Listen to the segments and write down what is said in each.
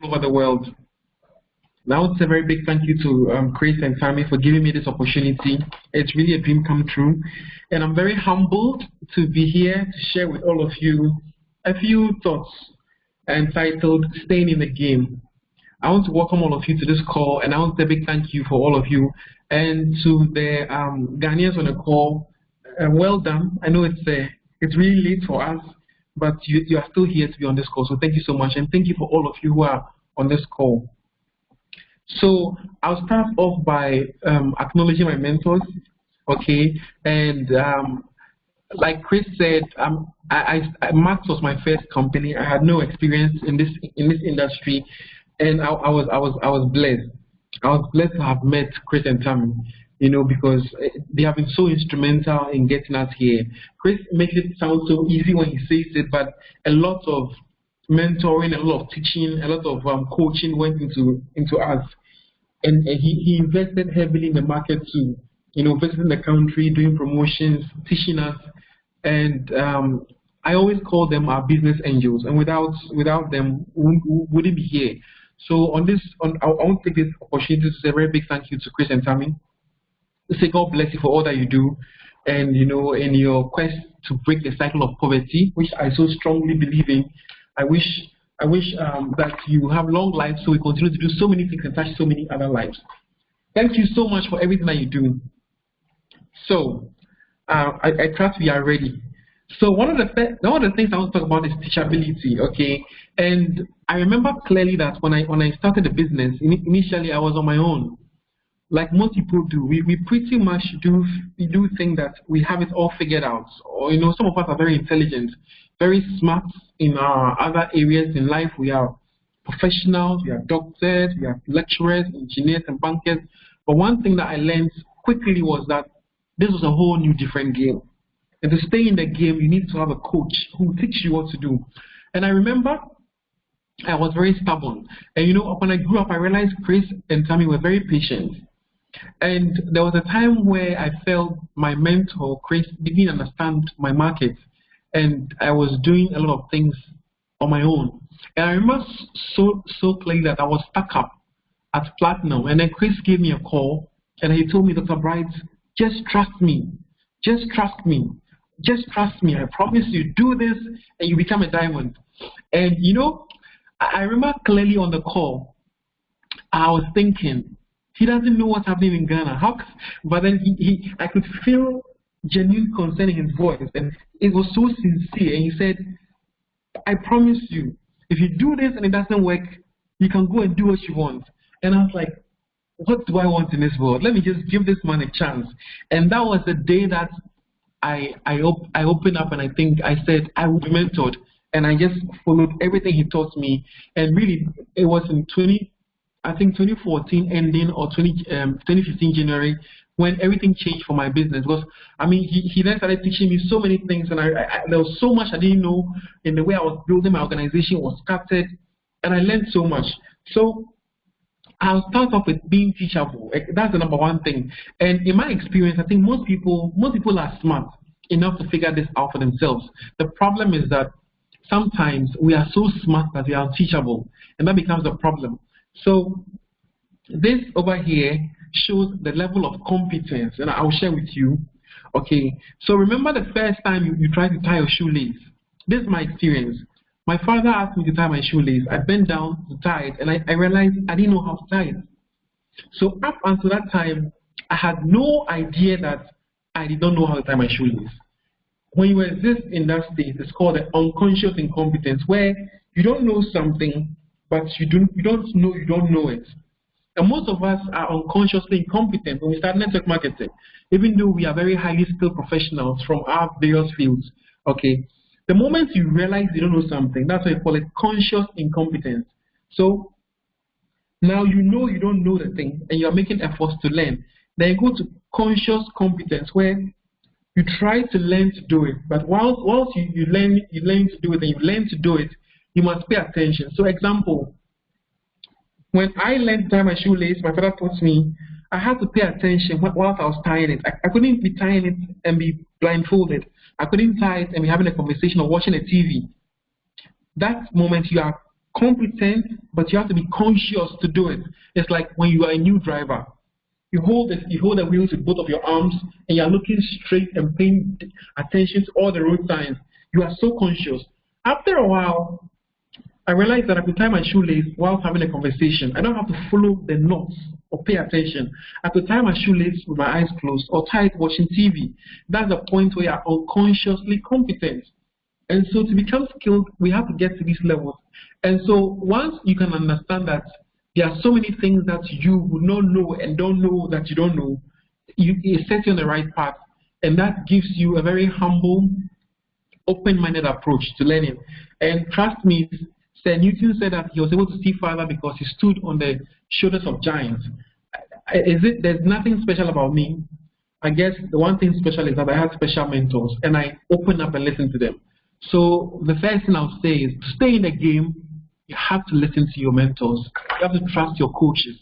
over the world. Now it's a very big thank you to Chris and Tammy for giving me this opportunity. It's really a dream come true. And I'm very humbled to be here to share with all of you a few thoughts entitled Staying in the Game. I want to welcome all of you to this call, and I want to say a big thank you for all of you. And to the Ghanaians on the call, well done. I know it's really late for us, but you are still here to be on this call. So thank you so much, and thank you for all of you who are on this call. So I'll start off by acknowledging my mentors, okay? And like Chris said, Max was my first company. I had no experience in this industry, and I was blessed. I was blessed to have met Chris and Tammy, you know, because they have been so instrumental in getting us here. Chris makes it sound so easy when he says it, but a lot of mentoring, a lot of teaching, a lot of coaching went into us, and he invested heavily in the market too, you know, visiting the country, doing promotions, teaching us, and I always call them our business angels, and without them we wouldn't be here. So I want to take this opportunity to say a very big thank you to Chris and Tammy. To say God bless you for all that you do, and you know, in your quest to break the cycle of poverty, which I so strongly believe in. I wish that you have long lives so we continue to do so many things and touch so many other lives. Thank you so much for everything that you do. So I trust we are ready. So one of the things I want to talk about is teachability, okay? And I remember clearly that when I started the business, initially I was on my own. Like most people do, we pretty much do think that we have it all figured out. Or, you know, some of us are very intelligent, very smart in our other areas in life. We are professionals, we are doctors, we are lecturers, engineers, and bankers. But one thing that I learned quickly was that this was a whole new different game. And to stay in the game, you need to have a coach who will teach you what to do. And I remember I was very stubborn. And you know, when I grew up, I realized Chris and Tammy were very patient. And there was a time where I felt my mentor, Chris, didn't understand my market. And I was doing a lot of things on my own. And I remember so clearly that I was stuck up at Platinum. And then Chris gave me a call, and he told me, Dr. Bright, just trust me. Just trust me. Just trust me. I promise you, do this, and you become a diamond. And you know, I remember clearly on the call, I was thinking, he doesn't know what's happening in Ghana. But then I could feel genuine concern in his voice, and it was so sincere. And he said, I promise you, if you do this and it doesn't work, you can go and do what you want. And I was like, what do I want in this world? Let me just give this man a chance. And that was the day that I opened up, and I think I said I would be mentored, and I just followed everything he taught me. And really, it was in 2014 ending or 2015 January when everything changed for my business. Because I mean, he then started teaching me so many things, and there was so much I didn't know in the way I was building my organization was scattered, and I learned so much. So I'll start off with being teachable. That's the number one thing. And in my experience, I think most people are smart enough to figure this out for themselves. The problem is that sometimes we are so smart that we are unteachable, and that becomes a problem. So this over here shows the level of competence, and I'll share with you. Okay, so remember the first time you tried to tie your shoelace. This is my experience. My father asked me to tie my shoelace. I bent down to tie it, and I realized I didn't know how to tie it. So up until that time, I had no idea that I did not know how to tie my shoelace. When you exist in that state, it's called the unconscious incompetence, where you don't know something, but you don't know it. And most of us are unconsciously incompetent when we start network marketing, even though we are very highly skilled professionals from our various fields. Okay. The moment you realize you don't know something, that's why you call it conscious incompetence. So now you know you don't know the thing, and you're making efforts to learn. Then you go to conscious competence, where you try to learn to do it. But whilst you learn to do it, and you learn to do it, you must pay attention. So example, when I learned to tie my shoelace, my father taught me I had to pay attention whilst I was tying it. I couldn't be tying it and be blindfolded. I couldn't tie it and be having a conversation or watching a TV. That moment you are competent, but you have to be conscious to do it. It's like when you are a new driver. You hold the wheels with both of your arms, and you're looking straight and paying attention to all the road signs. You are so conscious. After a while, I realized that I could tie my shoelace while having a conversation. I don't have to follow the knots or pay attention. I could tie my shoelace with my eyes closed or tie it watching TV. That's the point where you are unconsciously competent. And so to become skilled, we have to get to these levels. And so once you can understand that there are so many things that you would not know and don't know that you don't know, it sets you on the right path. And that gives you a very humble, open-minded approach to learning. And trust me, Sir Newton said that he was able to see farther because he stood on the shoulders of giants. There's nothing special about me. I guess the one thing special is that I have special mentors and I open up and listen to them. So the first thing I'll say is to stay in the game, you have to listen to your mentors. You have to trust your coaches.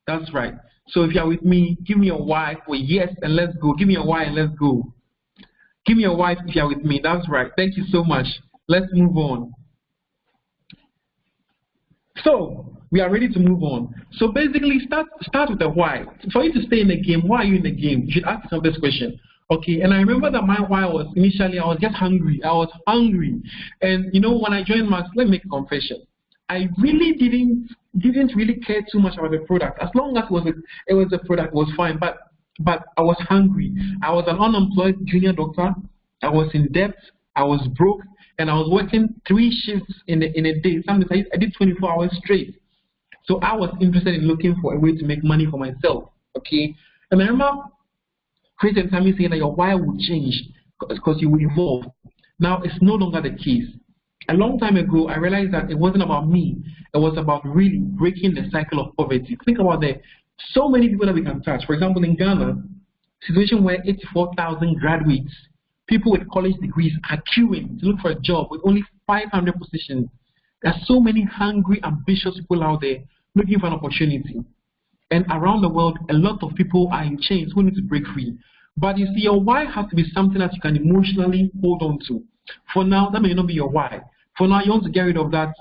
That's right. So if you're with me, give me a why for yes and let's go. Give me a why and let's go. Give me a why if you're with me. That's right. Thank you so much. Let's move on. So we are ready to move on. So basically, start with the why. For you to stay in the game, why are you in the game? You should ask yourself this question. Okay, and I remember that my why was initially I was just hungry. I was hungry, and you know when I joined Max, let me make a confession. I really didn't really care too much about the product. As long as it was a product, it was fine. But I was hungry. I was an unemployed junior doctor. I was in debt. I was broke, and I was working 3 shifts in a day. Sometimes I did 24 hours straight. So I was interested in looking for a way to make money for myself. Okay, and I remember Chris and Tammy saying that your why will change because you will evolve. Now it's no longer the case. A long time ago, I realized that it wasn't about me. It was about really breaking the cycle of poverty. Think about so many people that we can touch. For example, in Ghana, situation where 84,000 graduates, people with college degrees, are queuing to look for a job with only 500 positions. There are so many hungry, ambitious people out there looking for an opportunity. And around the world, a lot of people are in chains who need to break free. But you see, your why has to be something that you can emotionally hold on to. For now, that may not be your why. For now, you want to get rid of that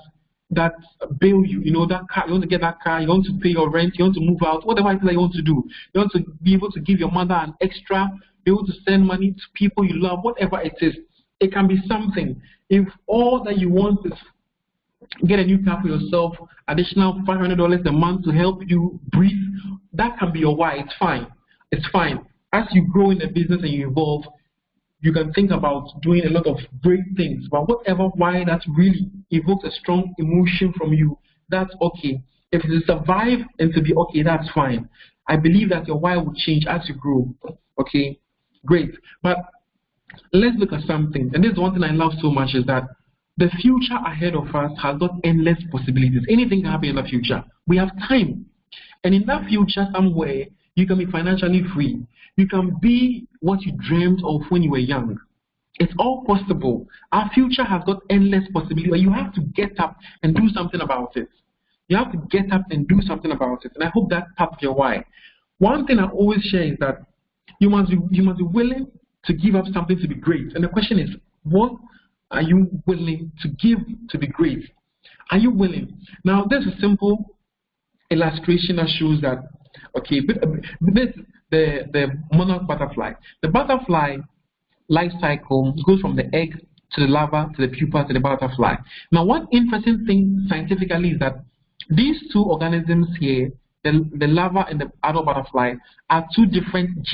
bill, that car, you want to get that car, you want to pay your rent, you want to move out, whatever it is that you want to do. You want to be able to give your mother an extra, be able to send money to people you love, whatever it is. It can be something. If all that you want is get a new car for yourself, additional $500 a month to help you breathe, that can be your why. It's fine. It's fine. As you grow in the business and you evolve, you can think about doing a lot of great things, but whatever why that really evokes a strong emotion from you, that's okay. If it is survive and to be okay, that's fine. I believe that your why will change as you grow. Okay, great. But let's look at something, and this is one thing I love so much, is that the future ahead of us has got endless possibilities. Anything can happen in the future. We have time. And in that future somewhere, you can be financially free. You can be what you dreamed of when you were young. It's all possible. Our future has got endless possibilities, but you have to get up and do something about it. You have to get up and do something about it. And I hope that's part of your why. One thing I always share is that you must be willing to give up something to be great. And the question is, what are you willing to give to be great? Are you willing? Now, there's a simple illustration that shows that, okay, this the monarch butterfly. The butterfly life cycle goes from the egg to the larva to the pupa to the butterfly. Now, one interesting thing scientifically is that these two organisms here, the larva and the adult butterfly, are two different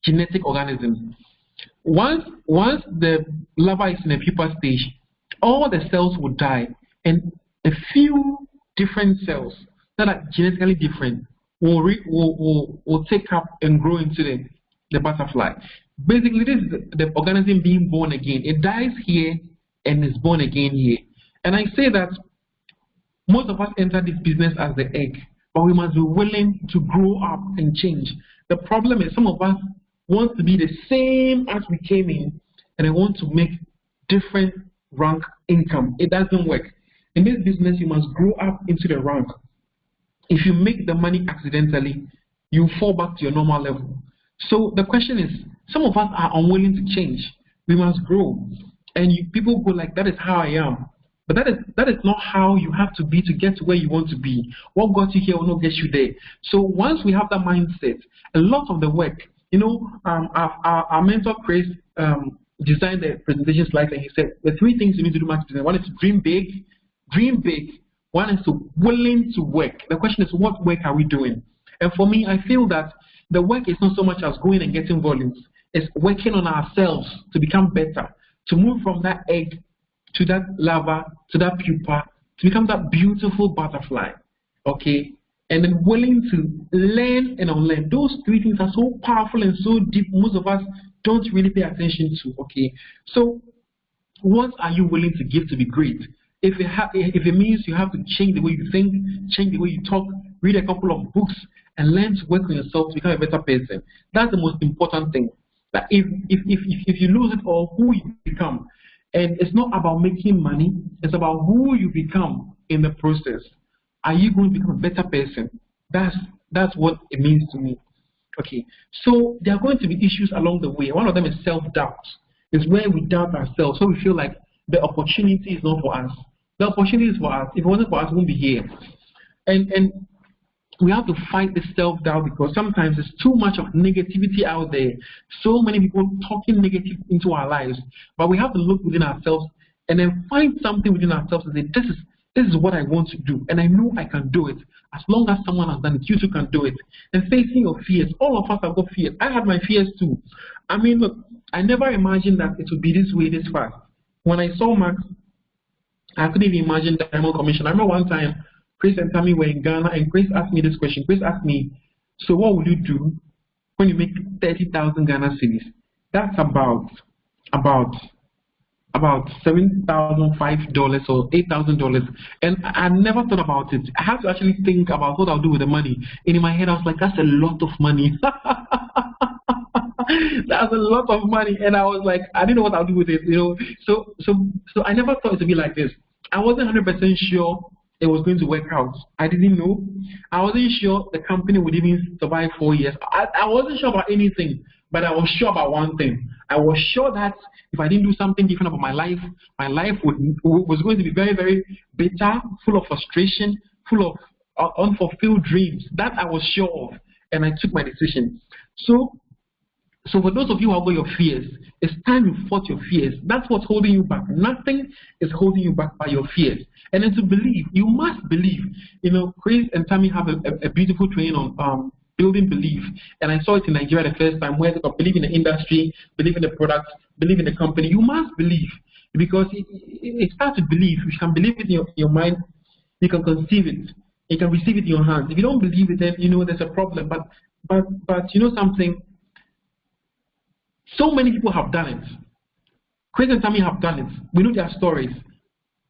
genetic organisms. Once the larva is in the pupa stage, all the cells will die, and a few different cells that are genetically different will take up and grow into the butterfly. Basically, this is the organism being born again. It dies here and is born again here. And I say that most of us enter this business as the egg, but we must be willing to grow up and change. The problem is some of us want to be the same as we came in, and they want to make different rank income. It doesn't work. In this business, you must grow up into the rank. If you make the money accidentally, you fall back to your normal level. So the question is, some of us are unwilling to change. We must grow. And people go like, that is how I am. But that is not how you have to be to get to where you want to be. What got you here will not get you there. So once we have that mindset, a lot of the work, our mentor Chris designed the presentation slides, and he said the three things you need to do much business. One is to dream big, dream big. One is to willing to work. The question is, what work are we doing? And for me, I feel that the work is not so much as going and getting volumes. It's working on ourselves to become better, to move from that egg to that larva, to that pupa, to become that beautiful butterfly, okay? And then willing to learn and unlearn. Those three things are so powerful and so deep, most of us don't really pay attention to, okay? So what are you willing to give to be great? If it means you have to change the way you think, change the way you talk, read a couple of books, and learn to work on yourself to become a better person, that's the most important thing. That if you lose it all, who you become. And it's not about making money, it's about who you become in the process. Are you going to become a better person? That's what it means to me. Okay, so there are going to be issues along the way. One of them is self-doubt. It's where we doubt ourselves, so we feel like the opportunity is not for us. The opportunity is for us. If it wasn't for us, we won't be here. And we have to fight this self-doubt, because sometimes there's too much of negativity out there. So many people talking negative into our lives. But we have to look within ourselves and then find something within ourselves and say, this is what I want to do, and I know I can do it. As long as someone has done it, you too can do it. And facing your fears. All of us have got fears. I had my fears too. I mean, look, I never imagined that it would be this way, this fast. When I saw Max, I couldn't even imagine the Diamond Commission. I remember one time, Chris and Tammy were in Ghana, and Chris asked me this question. Chris asked me, so what will you do when you make 30,000 Ghana cedis? That's about $7,005 or $8,000. And I never thought about it. I had to actually think about what I'll do with the money. And in my head, I was like, that's a lot of money. That's a lot of money. And I was like, I didn't know what I'll do with it, So I never thought it would be like this. I wasn't 100% sure it was going to work out. I didn't know. I wasn't sure the company would even survive 4 years. I wasn't sure about anything, but I was sure about one thing. I was sure that if I didn't do something different about my life was going to be very, very bitter, full of frustration, full of unfulfilled dreams. That I was sure of, and I took my decision. So for those of you who have got your fears, it's time you fought your fears. That's what's holding you back. Nothing is holding you back by your fears. And then to believe, you must believe. Chris and Tammy have a beautiful training on building belief. And I saw it in Nigeria the first time, where they believe in the industry, believe in the product, believe in the company. You must believe, because it starts with belief. You can believe it in your mind, you can conceive it, you can receive it in your hands. If you don't believe it, then there's a problem. But something. So many people have done it. Chris and Tammy have done it. We know their stories.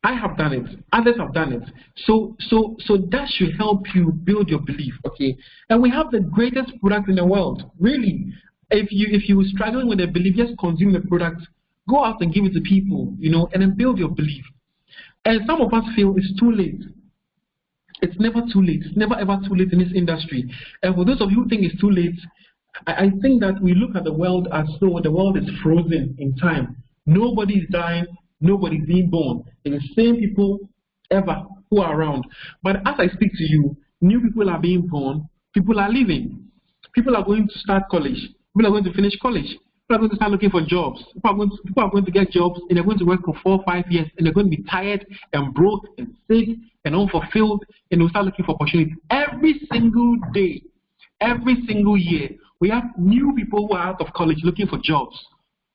I have done it. Others have done it. So that should help you build your belief, okay? And we have the greatest product in the world, really. If you're struggling with a belief, just consume the product. Go out and give it to people, and then build your belief. And some of us feel it's too late. It's never too late. It's never ever too late in this industry. And for those of you who think it's too late, I think that we look at the world as though the world is frozen in time. Nobody's dying, nobody's being born. It's the same people ever who are around. But as I speak to you, new people are being born, people are leaving. People are going to start college, people are going to finish college, people are going to start looking for jobs. People are going to get jobs, and they're going to work for 4 or 5 years, and they're going to be tired and broke and sick and unfulfilled, and they'll start looking for opportunities. Every single day, every single year, we have new people who are out of college looking for jobs,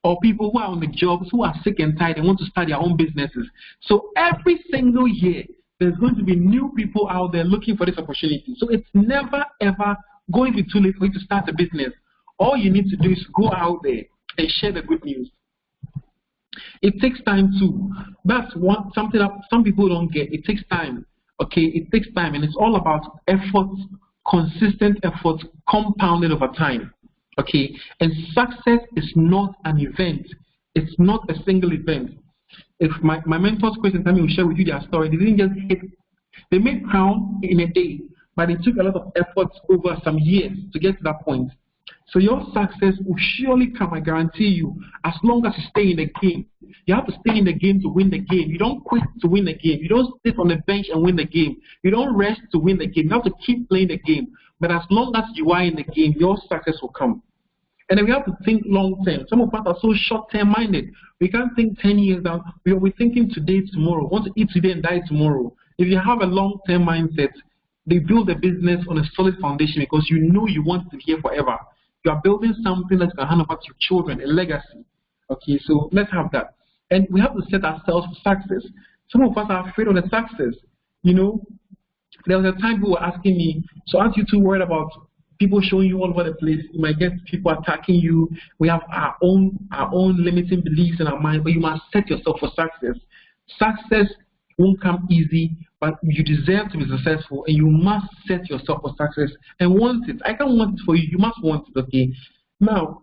or people who are on the jobs who are sick and tired and want to start their own businesses. So every single year, there's going to be new people out there looking for this opportunity. So it's never, ever going to be too late for you to start a business. All you need to do is go out there and share the good news. It takes time too. That's something that some people don't get. It takes time. Okay, it takes time, and it's all about effort. Consistent effort compounded over time, okay? And success is not an event. It's not a single event. If my mentors, Chris and Tammy, will share with you their story, they didn't just hit. They made crown in a day, but it took a lot of effort over some years to get to that point. So your success will surely come, I guarantee you, as long as you stay in the game. You have to stay in the game to win the game. You don't quit to win the game. You don't sit on the bench and win the game. You don't rest to win the game. You have to keep playing the game. But as long as you are in the game, your success will come. And then we have to think long term. Some of us are so short term minded. We can't think 10 years down. We're thinking today, tomorrow. We want to eat today and die tomorrow. If you have a long term mindset, they build a business on a solid foundation because you know you want to be here forever. You are building something that's going to hand over to your children, a legacy. Okay, so let's have that. And we have to set ourselves for success. Some of us are afraid of the success. You know, there was a time people were asking me, so aren't you too worried about people showing you all over the place? You might get people attacking you. We have our own limiting beliefs in our mind, but you must set yourself for success. Success won't come easy, but you deserve to be successful, and you must set yourself for success and want it. I can't want it for you. You must want it, okay? Now,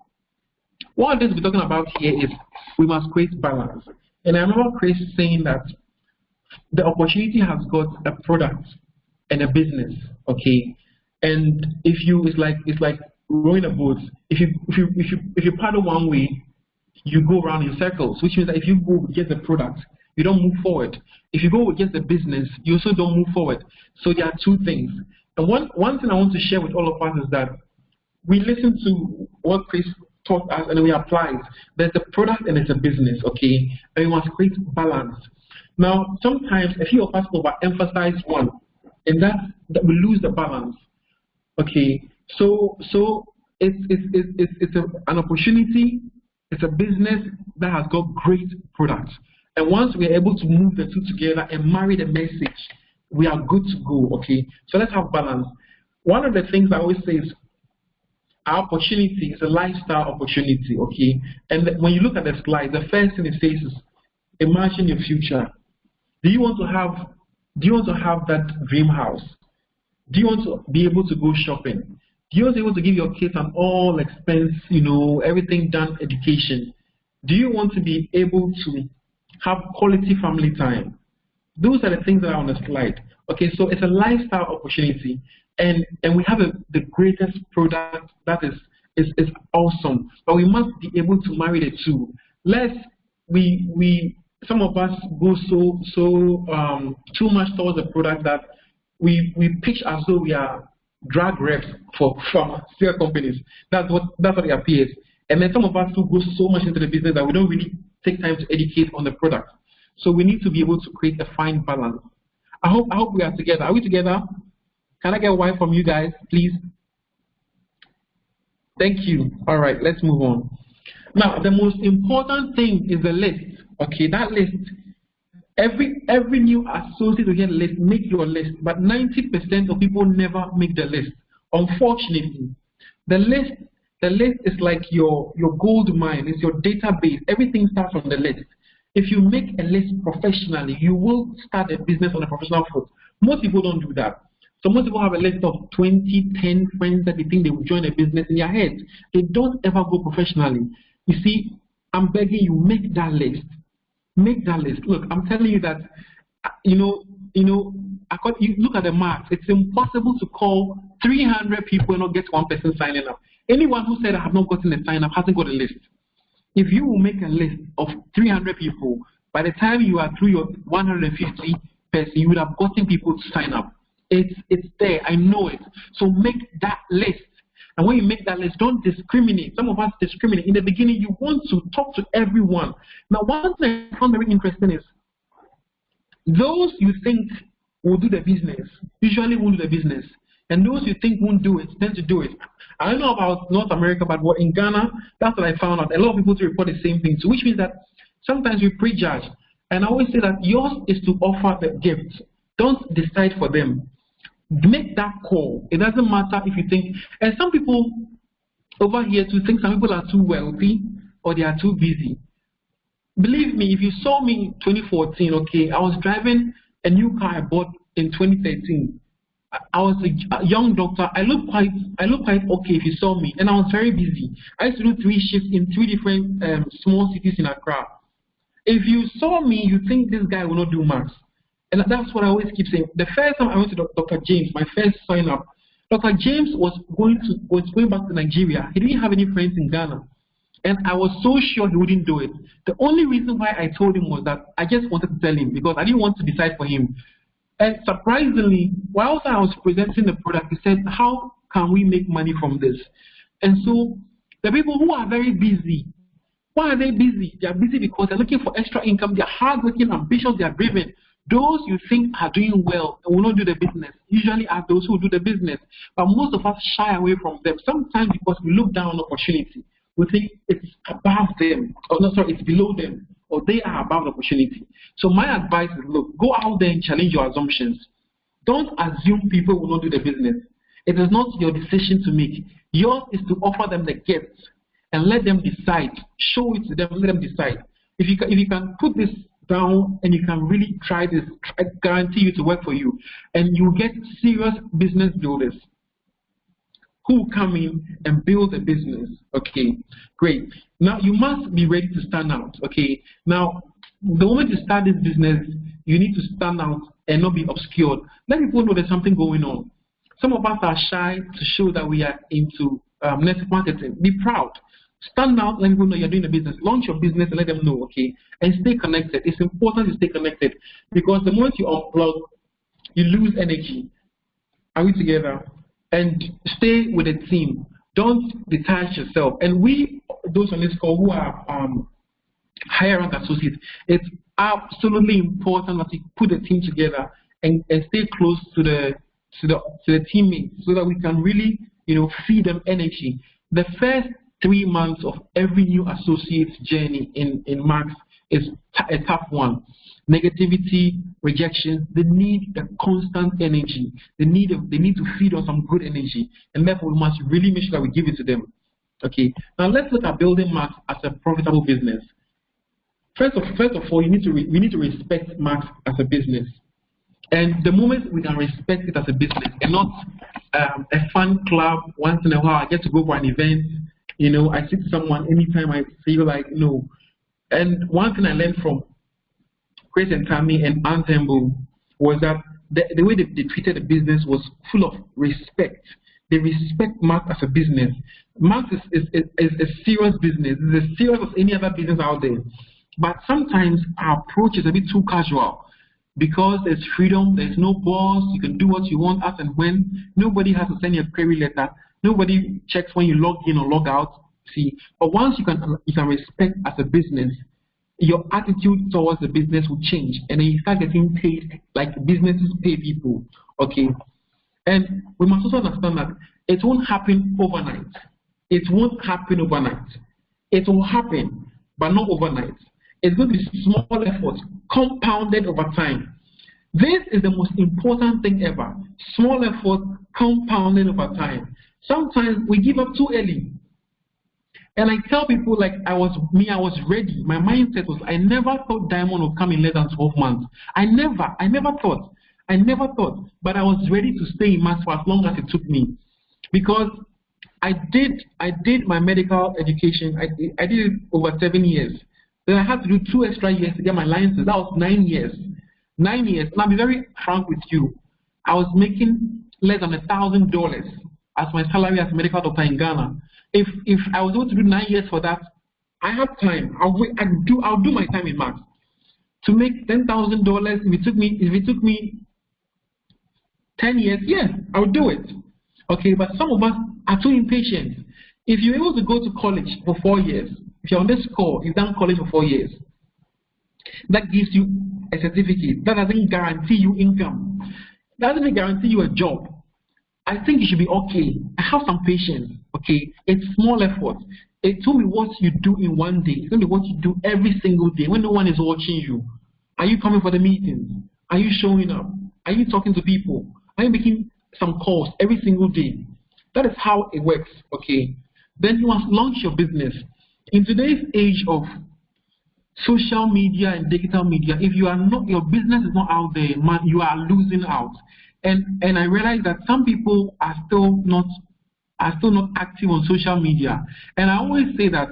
what this we're talking about here is we must create balance. And I remember Chris saying that the opportunity has got a product and a business, okay? And it's like rowing a boat. If you paddle one way, you go around in circles, which means that if you go against the product, you don't move forward. If you go against the business, you also don't move forward. So there are two things. And one thing I want to share with all of us is that we listen to what Chris taught us and we apply it. There's a product and it's a business, okay? And we must create balance. Now, sometimes a few of us overemphasize one, and that we lose the balance. Okay, so it's an opportunity. It's a business that has got great products. And once we are able to move the two together and marry the message, we are good to go, okay? So let's have balance. One of the things I always say is our opportunity is a lifestyle opportunity, okay? And when you look at the slide, the first thing it says is, imagine your future. Do you want to have that dream house? Do you want to be able to go shopping? Do you want to be able to give your kids an all expense, you know, everything done education? Do you want to be able to have quality family time? Those are the things that are on the slide. Okay, so it's a lifestyle opportunity, and we have the greatest product that is awesome. But we must be able to marry the two. Some of us go too much towards the product that we pitch as though we are drug reps for pharmaceutical companies. That's what it appears. And then some of us who go so much into the business that we don't really take time to educate on the product. So we need to be able to create a fine balance. I hope we are together. Are we together? Can I get a Y from you guys, please? Thank you. All right, let's move on. Now, the most important thing is the list. Okay, that list. Every new associate will get a list. Make your list. But 90% of people never make the list. Unfortunately, the list is like your gold mine. It's your database. Everything starts from the list. If you make a list professionally, you will start a business on a professional foot. Most people don't do that. So most people have a list of 20, 10 friends that they think they will join a business in their head. They don't ever go professionally. You see, I'm begging you, make that list. Make that list. Look, I'm telling you that, you look at the math. It's impossible to call 300 people and not get one person signing up. Anyone who said I have not gotten a sign up hasn't got a list. If you will make a list of 300 people, by the time you are through your 150 person, you would have gotten people to sign up. It's there. I know it. So make that list. And when you make that list, don't discriminate. Some of us discriminate. In the beginning, you want to talk to everyone. Now, one thing I found very interesting is those you think will do the business usually won't do the business. And those you think won't do it tend to do it. I don't know about North America, but in Ghana, that's what I found out. A lot of people to report the same thing. So which means that sometimes we prejudge. And I always say that yours is to offer the gift. Don't decide for them. Make that call. It doesn't matter if you think, and some people over here too think some people are too wealthy or they are too busy. Believe me, if you saw me in 2014, okay, I was driving a new car I bought in 2013. I was a young doctor. I look quite okay if you saw me, and I was very busy. I used to do 3 shifts in 3 different small cities in Accra. If you saw me, you think this guy will not do maths. And that's what I always keep saying. The first time I went to Dr. James, my first sign up, Dr. James was going back to Nigeria. He didn't have any friends in Ghana. And I was so sure he wouldn't do it. The only reason why I told him was that I just wanted to tell him because I didn't want to decide for him. And surprisingly, whilst I was presenting the product, he said, how can we make money from this? And so the people who are very busy, why are they busy? They are busy because they're looking for extra income. They're hardworking, ambitious, they are driven. Those you think are doing well and will not do the business usually are those who do the business. But most of us shy away from them, sometimes because we look down on opportunity. We think it's above them, or no, sorry, it's below them, or they are above the opportunity. So my advice is, look, go out there and challenge your assumptions. Don't assume people will not do the business. It is not your decision to make. Yours is to offer them the gift and let them decide. Show it to them, let them decide. If you can put this down and you can really try this, I guarantee you to work for you. And you get serious business builders who come in and build a business. Okay, great. Now you must be ready to stand out. Okay, now the moment you start this business, you need to stand out and not be obscured. Let people know there's something going on. Some of us are shy to show that we are into network marketing. Be proud. Stand out, let people know you're doing a business. Launch your business and let them know, okay? And stay connected. It's important to stay connected because the moment you unplug, you lose energy. Are we together? And stay with the team. Don't detach yourself. And we, those on this call who are higher rank associates, it's absolutely important that we put the team together and stay close to the teammates so that we can really, feed them energy. The first 3 months of every new associate's journey in Max is a tough one. Negativity, rejection, they need the constant energy. They need to feed on some good energy, and therefore we must really make sure that we give it to them. Okay. Now let's look at building Max as a profitable business. First of all, we need to respect Max as a business, and the moment we can respect it as a business and not a fun club once in a while, I get to go for an event. I see someone anytime I feel like no. And one thing I learned from Chris and Tammy and Aunt Temple was that the way they treated the business was full of respect. They respect Max as a business. Max is a serious business. It's as serious as any other business out there. But sometimes our approach is a bit too casual because there's freedom, there's no boss, you can do what you want as and when. Nobody has to send you a query letter. Nobody checks when you log in or log out. See, but once you can respect as a business, your attitude towards the business will change, and then you start getting paid like businesses pay people. Okay, and we must also understand that it won't happen overnight. It won't happen overnight. It will happen, but not overnight. It's going to be small efforts compounded over time. This is the most important thing ever. Small efforts compounded over time. Sometimes we give up too early. And I tell people like I was ready. My mindset was I never thought Diamond would come in less than 12 months. I never thought. But I was ready to stay in Max for as long as it took me. Because I did my medical education. I did it over 7 years. Then I had to do 2 extra years to get my license. That was 9 years. 9 years. And I'll be very frank with you. I was making less than $1,000 as my salary as a medical doctor in Ghana. If I was able to do 9 years for that, I have time. I'll do my time in Max. To make $10,000, if it took me 10 years, yeah, I'll do it. Okay, but some of us are too impatient. If you're able to go to college for 4 years, if you're on this call, you've done college for 4 years, that gives you a certificate. That doesn't guarantee you income. That doesn't guarantee you a job. I think you should be okay. I have some patience. Okay, it's small effort. It will be what you do in one day. It's going to be what you do every single day when no one is watching you. Are you coming for the meetings? Are you showing up? Are you talking to people? Are you making some calls every single day? That is how it works. Okay, then you must launch your business. In today's age of social media and digital media, if you are not, your business is not out there, man, you are losing out. And I realize that some people are still not active on social media. And I always say that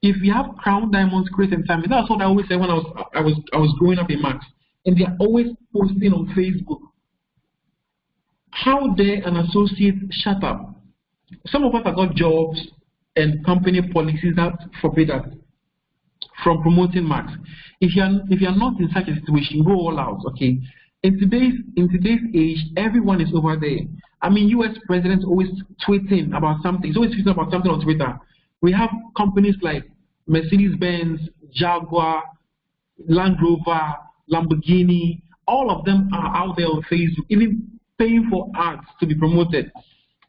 if you have Crown Diamonds, Chris and Tammy, that's what I always say when I was growing up in Max. And they are always posting on Facebook. How dare an associate shut up? Some of us have got jobs and company policies that forbid us from promoting marks. If you're not in such a situation, go all out, okay? In today's age, everyone is over there. I mean, U.S. presidents always tweeting about something. He's always tweeting about something on Twitter. We have companies like Mercedes-Benz, Jaguar, Land Rover, Lamborghini. All of them are out there on Facebook, even paying for ads to be promoted.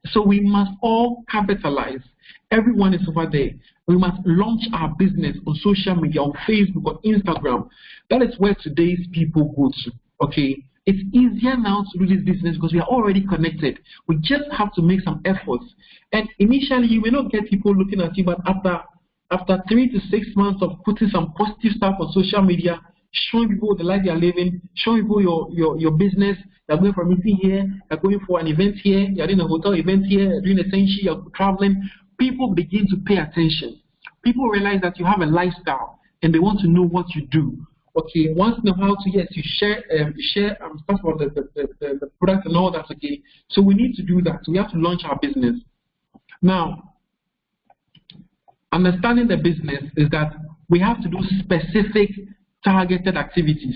So we must all capitalize. Everyone is over there. We must launch our business on social media, on Facebook, on Instagram. That is where today's people go to. Okay, it's easier now to do this business because we are already connected. We just have to make some efforts. And initially, you may not get people looking at you, but after 3 to 6 months of putting some positive stuff on social media, showing people the life you are living, showing people your business, you're going for a meeting here, you're going for an event here, you're doing a hotel event here, you're doing a essential, you're traveling, people begin to pay attention. People realize that you have a lifestyle and they want to know what you do. Okay, once in a while, yes, you share stuff about the product and all that. Okay, so we need to do that. So we have to launch our business. Now, understanding the business is that we have to do specific targeted activities.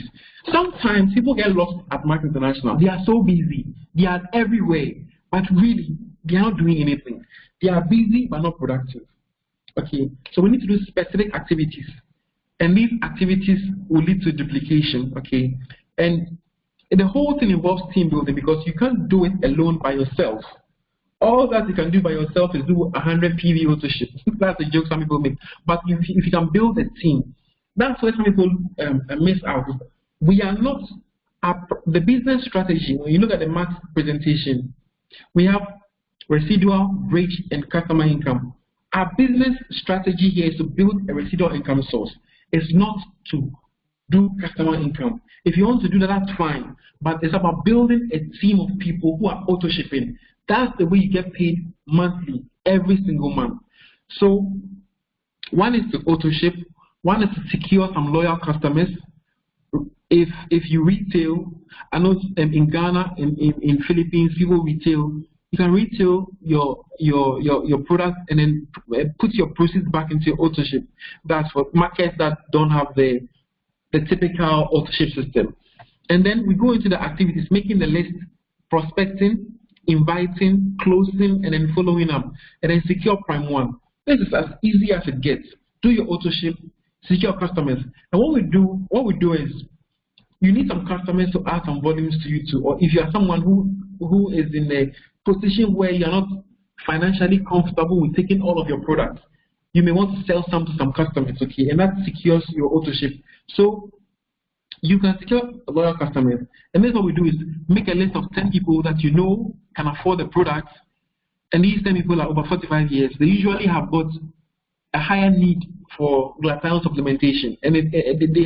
Sometimes people get lost at Market International. They are so busy. They are everywhere, but really, they are not doing anything. They are busy but not productive. Okay, so we need to do specific activities. And these activities will lead to duplication, okay? And the whole thing involves team building because you can't do it alone by yourself. All that you can do by yourself is do 100 PV auto-ship. That's a joke some people make. But if you can build a team, that's where some people miss out. We are not, the business strategy, when you look at the Max presentation, we have residual, bridge, and customer income. Our business strategy here is to build a residual income source. It's not to do customer income. If you want to do that, that's fine. But it's about building a team of people who are auto shipping. That's the way you get paid monthly, every single month. So one is to auto ship. One is to secure some loyal customers. If you retail, I know in Ghana, in Philippines, people retail. You can retail your product and then put your proceeds back into your auto ship. That's for markets that don't have the typical auto ship system. And then we go into the activities, making the list, prospecting, inviting, closing, and then following up, and then secure prime one. This is as easy as it gets. Do your auto ship, secure customers. And what we do is you need some customers to add some volumes to you too. Or if you are someone who is in a position where you're not financially comfortable with taking all of your products, you may want to sell some to some customers, okay, and that secures your auto ship. So you can secure loyal customers, and then what we do is make a list of 10 people that you know can afford the products, and these 10 people are over 45 years. They usually have got a higher need for glutathione supplementation, and they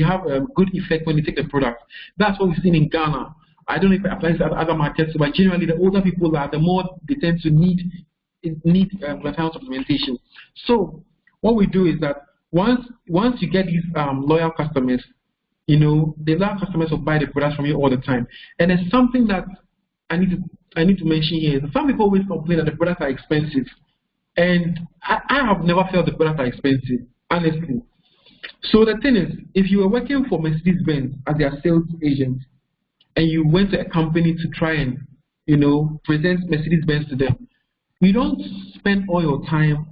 have a good effect when they take the product. That's what we've seen in Ghana. I don't know if it applies to other markets, but generally the older people are, the more they tend to need glutathione supplementation. So what we do is that once you get these loyal customers, you know, the loyal customers will buy the products from you all the time. And there's something that I need to mention here. Some people always complain that the products are expensive, and I have never felt the products are expensive, honestly. So the thing is, if you were working for Mercedes-Benz as their sales agent, and you went to a company to try and, you know, present Mercedes-Benz to them, you don't spend all your time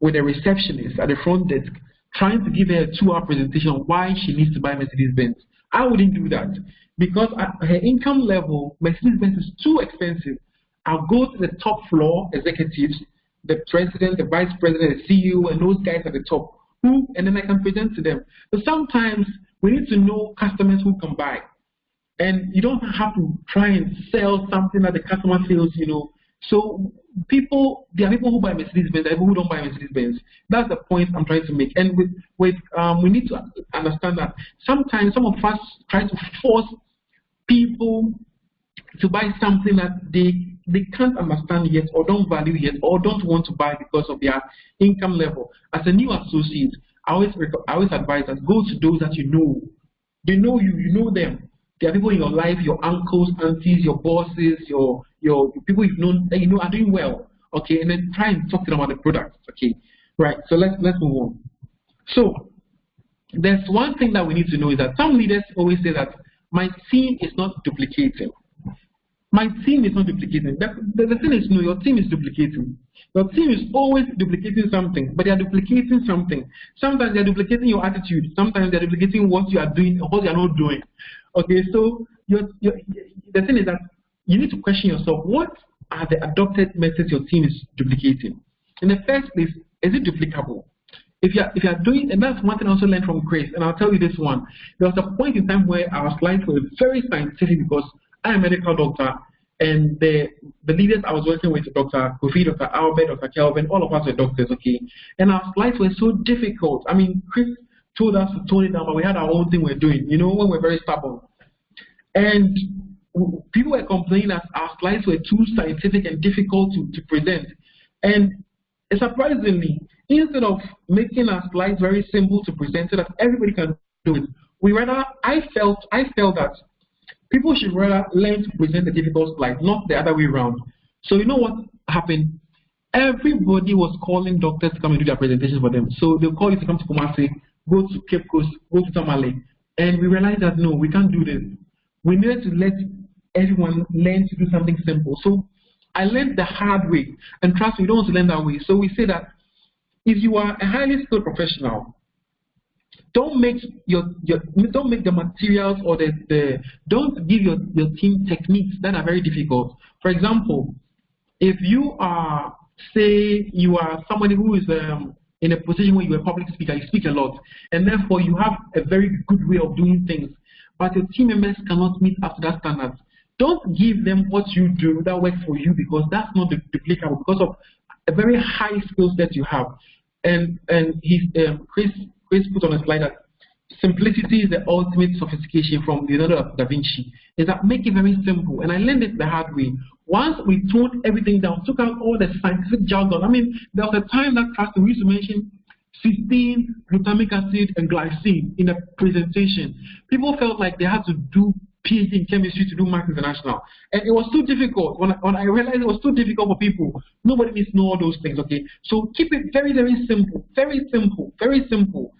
with a receptionist at the front desk trying to give her a 2-hour presentation on why she needs to buy Mercedes-Benz. I wouldn't do that because at her income level, Mercedes-Benz is too expensive. I'll go to the top floor executives, the president, the vice president, the CEO, and those guys at the top, and then I can present to them. But sometimes we need to know customers who can buy. And you don't have to try and sell something that the customer feels, you know. So there are people who buy Mercedes-Benz, there are people who don't buy Mercedes-Benz. That's the point I'm trying to make. And we need to understand that sometimes some of us try to force people to buy something that they can't understand yet, or don't value yet, or don't want to buy because of their income level. As a new associate, I always advise that go to those that you know. They know you, you know them. There are people in your life, your uncles, aunties, your bosses, your people you've known that you know are doing well. Okay, and then try and talk to them about the products. Okay, right. So let's move on. So there's one thing that we need to know is that some leaders always say that my team is not duplicating. My team is not duplicating. The thing is, no, your team is duplicating. Your team is always duplicating something, but they are duplicating something. Sometimes they are duplicating your attitude. Sometimes they are duplicating what you are doing or what you are not doing. Okay, so the thing is that you need to question yourself, what are the adopted methods your team is duplicating? In the first place, is it duplicable? If you are doing, and that's one thing I also learned from Grace, and I'll tell you this one. There was a point in time where our slides were very scientific because I'm a medical doctor, and the leaders I was working with, Dr. Kofi, Dr. Albert, Dr. Kelvin, all of us were doctors, okay? And our slides were so difficult. I mean, Chris told us to tone it down, but we had our own thing we're doing, you know, when we're very stubborn. And people were complaining that our slides were too scientific and difficult to present. And surprisingly, instead of making our slides very simple to present so that everybody can do it, I felt that people should rather learn to present the difficult slides, not the other way around. So you know what happened? Everybody was calling doctors to come and do their presentations for them. So they'll call you to come to Kumasi, go to Cape Coast, go to Tamale. And we realized that no, we can't do this. We needed to let everyone learn to do something simple. So I learned the hard way. And trust me, you don't want to learn that way. So we say that if you are a highly skilled professional, don't make the materials or don't give your team techniques that are very difficult. For example, if you are, say you are somebody who is in a position where you're a public speaker, you speak a lot, and therefore you have a very good way of doing things, but your team members cannot meet up to that standard. Don't give them what you do that works for you, because that's not duplicable because of a very high skill set you have. And Chris put on a slide that simplicity is the ultimate sophistication from Leonardo da Vinci. Is that make it very simple. And I learned it the hard way. Once we toned everything down, took out all the scientific jargon. I mean, there was a time that we used to mention cysteine, glutamic acid, and glycine in a presentation. People felt like they had to do PhD in chemistry to do Maths International. And it was too difficult. When I realized it was too difficult for people, nobody needs to know all those things, okay? So keep it very, very simple, very simple, very simple.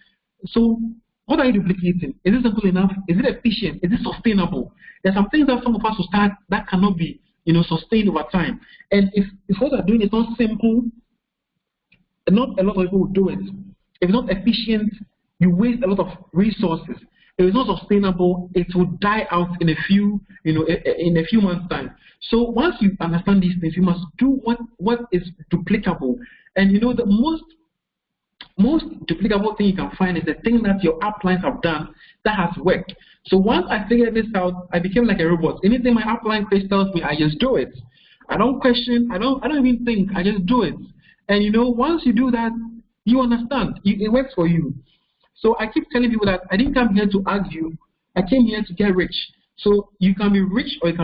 So what are you duplicating? Is it simple enough? Is it efficient? Is it sustainable? There are some things that some of us will start that cannot be, sustained over time. And if what you're doing is not simple, not a lot of people will do it. If it's not efficient, you waste a lot of resources. If it's not sustainable, it will die out in a few, in a few months' time. So once you understand these things, you must do what is duplicable. And the most duplicable thing you can find is the thing that your uplines have done that has worked. So once I figured this out, I became like a robot. Anything my upline Chris tells me, I just do it. I don't question. I don't even think. I just do it. And once you do that, you understand. It works for you. So I keep telling people that I didn't come here to argue. I came here to get rich. So you can be rich or you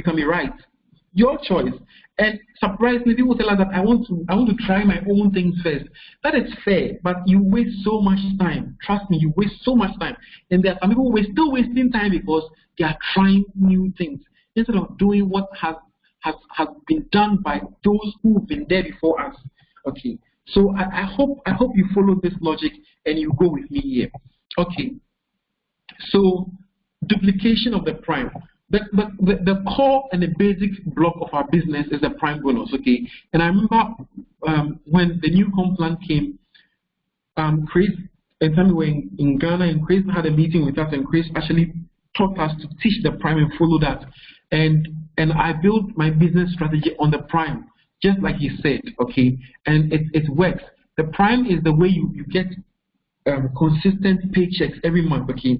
can be right. Your choice. And surprisingly, people tell us that I want to try my own things first. That is fair, but you waste so much time. Trust me, you waste so much time. And there are some people who are still wasting time because they are trying new things instead of doing what has been done by those who've been there before us. Okay. So I hope you follow this logic and you go with me here. Okay. So duplication of the prime. The core and the basic block of our business is the prime bonus. Okay. And I remember when the new comp plan came, Chris and Sammy were in Ghana, and Chris had a meeting with us, and Chris actually taught us to teach the prime and follow that. And I built my business strategy on the prime, just like he said, okay, and it works. The prime is the way you get consistent paychecks every month, okay.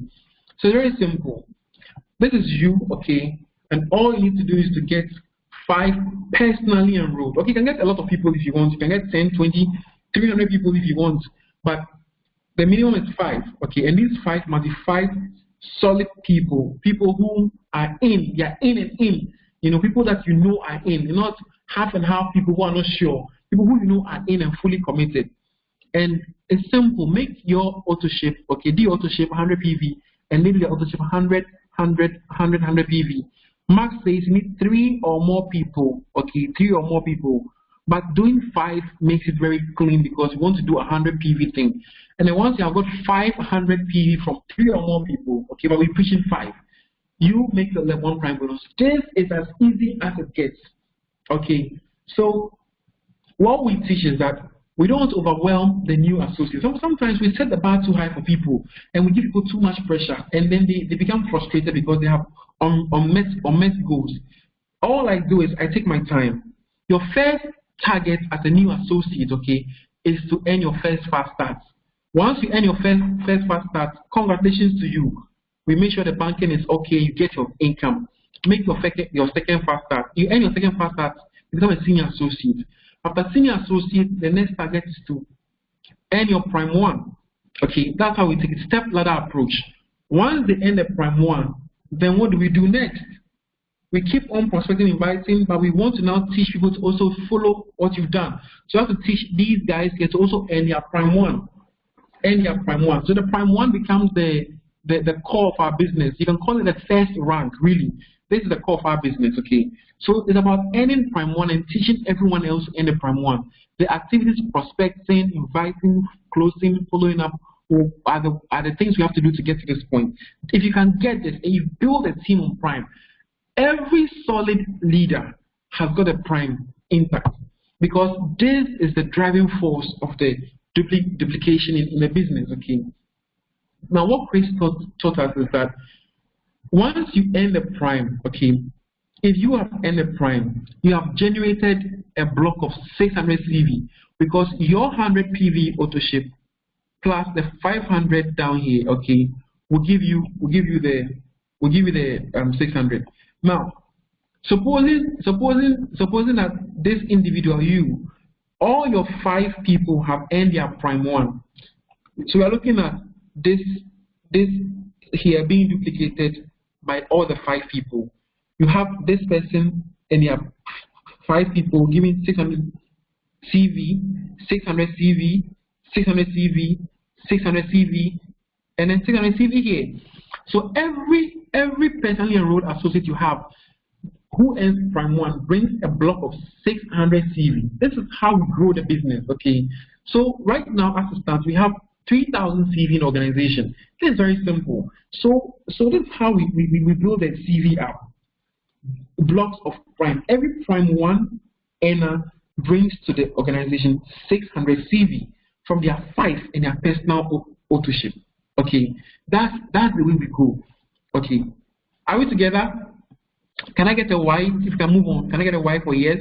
So very simple. This is you, okay, and all you need to do is to get 5 personally enrolled. Okay, you can get a lot of people if you want. You can get 10, 20, 300 people if you want, but the minimum is 5, okay, and these 5 must be 5 solid people who are in, they are in and in, people that are in, not half and half people who are not sure, people who are in and fully committed. And it's simple. Make your auto ship, okay, do your auto ship 100 PV and leave your auto ship 100 100 PV. Max says you need 3 or more people, okay, 3 or more people. But doing 5 makes it very clean because you want to do 100 PV thing. And then once you have got 500 PV from 3 or more people, okay, but we're pushing 5, you make the level 1 prime bonus. This is as easy as it gets, okay. So what we teach is that we don't want to overwhelm the new associates. Sometimes we set the bar too high for people and we give people too much pressure, and then they become frustrated because they have unmet goals. All I do is I take my time. Your first target as a new associate, okay, is to earn your first fast start. Once you earn your first fast start, congratulations to you. We make sure the banking is okay, you get your income. Make your second fast start. You earn your second fast start, you become a senior associate. After senior associate, the next target is to earn your prime 1. Okay, that's how we take a step ladder approach. Once they earn the prime 1, then what do we do next? We keep on prospecting, inviting, but we want to now teach people to also follow what you've done. So you have to teach these guys to also earn their prime 1. Earn their prime 1. So the prime 1 becomes the core of our business. You can call it the first rank, really. This is the core of our business, okay? So it's about earning prime 1 and teaching everyone else to earn the prime 1. The activities, prospecting, inviting, closing, following up, are the things we have to do to get to this point. If you can get this and you build a team on prime, every solid leader has got a prime intact, because this is the driving force of the duplication in the business, okay? Now what Chris taught us is that once you earn the prime, okay, if you have earned the prime, you have generated a block of 600 CV, because your 100 PV auto ship plus the 500 down here, okay, will give you the 600. Now, supposing that this individual, all your 5 people have earned their prime 1. So we are looking at this here being duplicated by all the 5 people. You have this person and you have 5 people giving 600 CV, 600 CV, 600 CV, 600 CV, and then 600 CV here. So every personally enrolled associate you have who earns prime 1 brings a block of 600 CV. This is how we grow the business, okay? So right now, as it stands, we have 3,000 CV in organization. This is very simple. So this is how we build a CV up. Blocks of prime. Every prime 1 earner brings to the organization 600 CV from their 5 in their personal authorship. Okay, that's the way we go. Okay, are we together? Can I get a Y? If you can move on, can I get a Y for yes?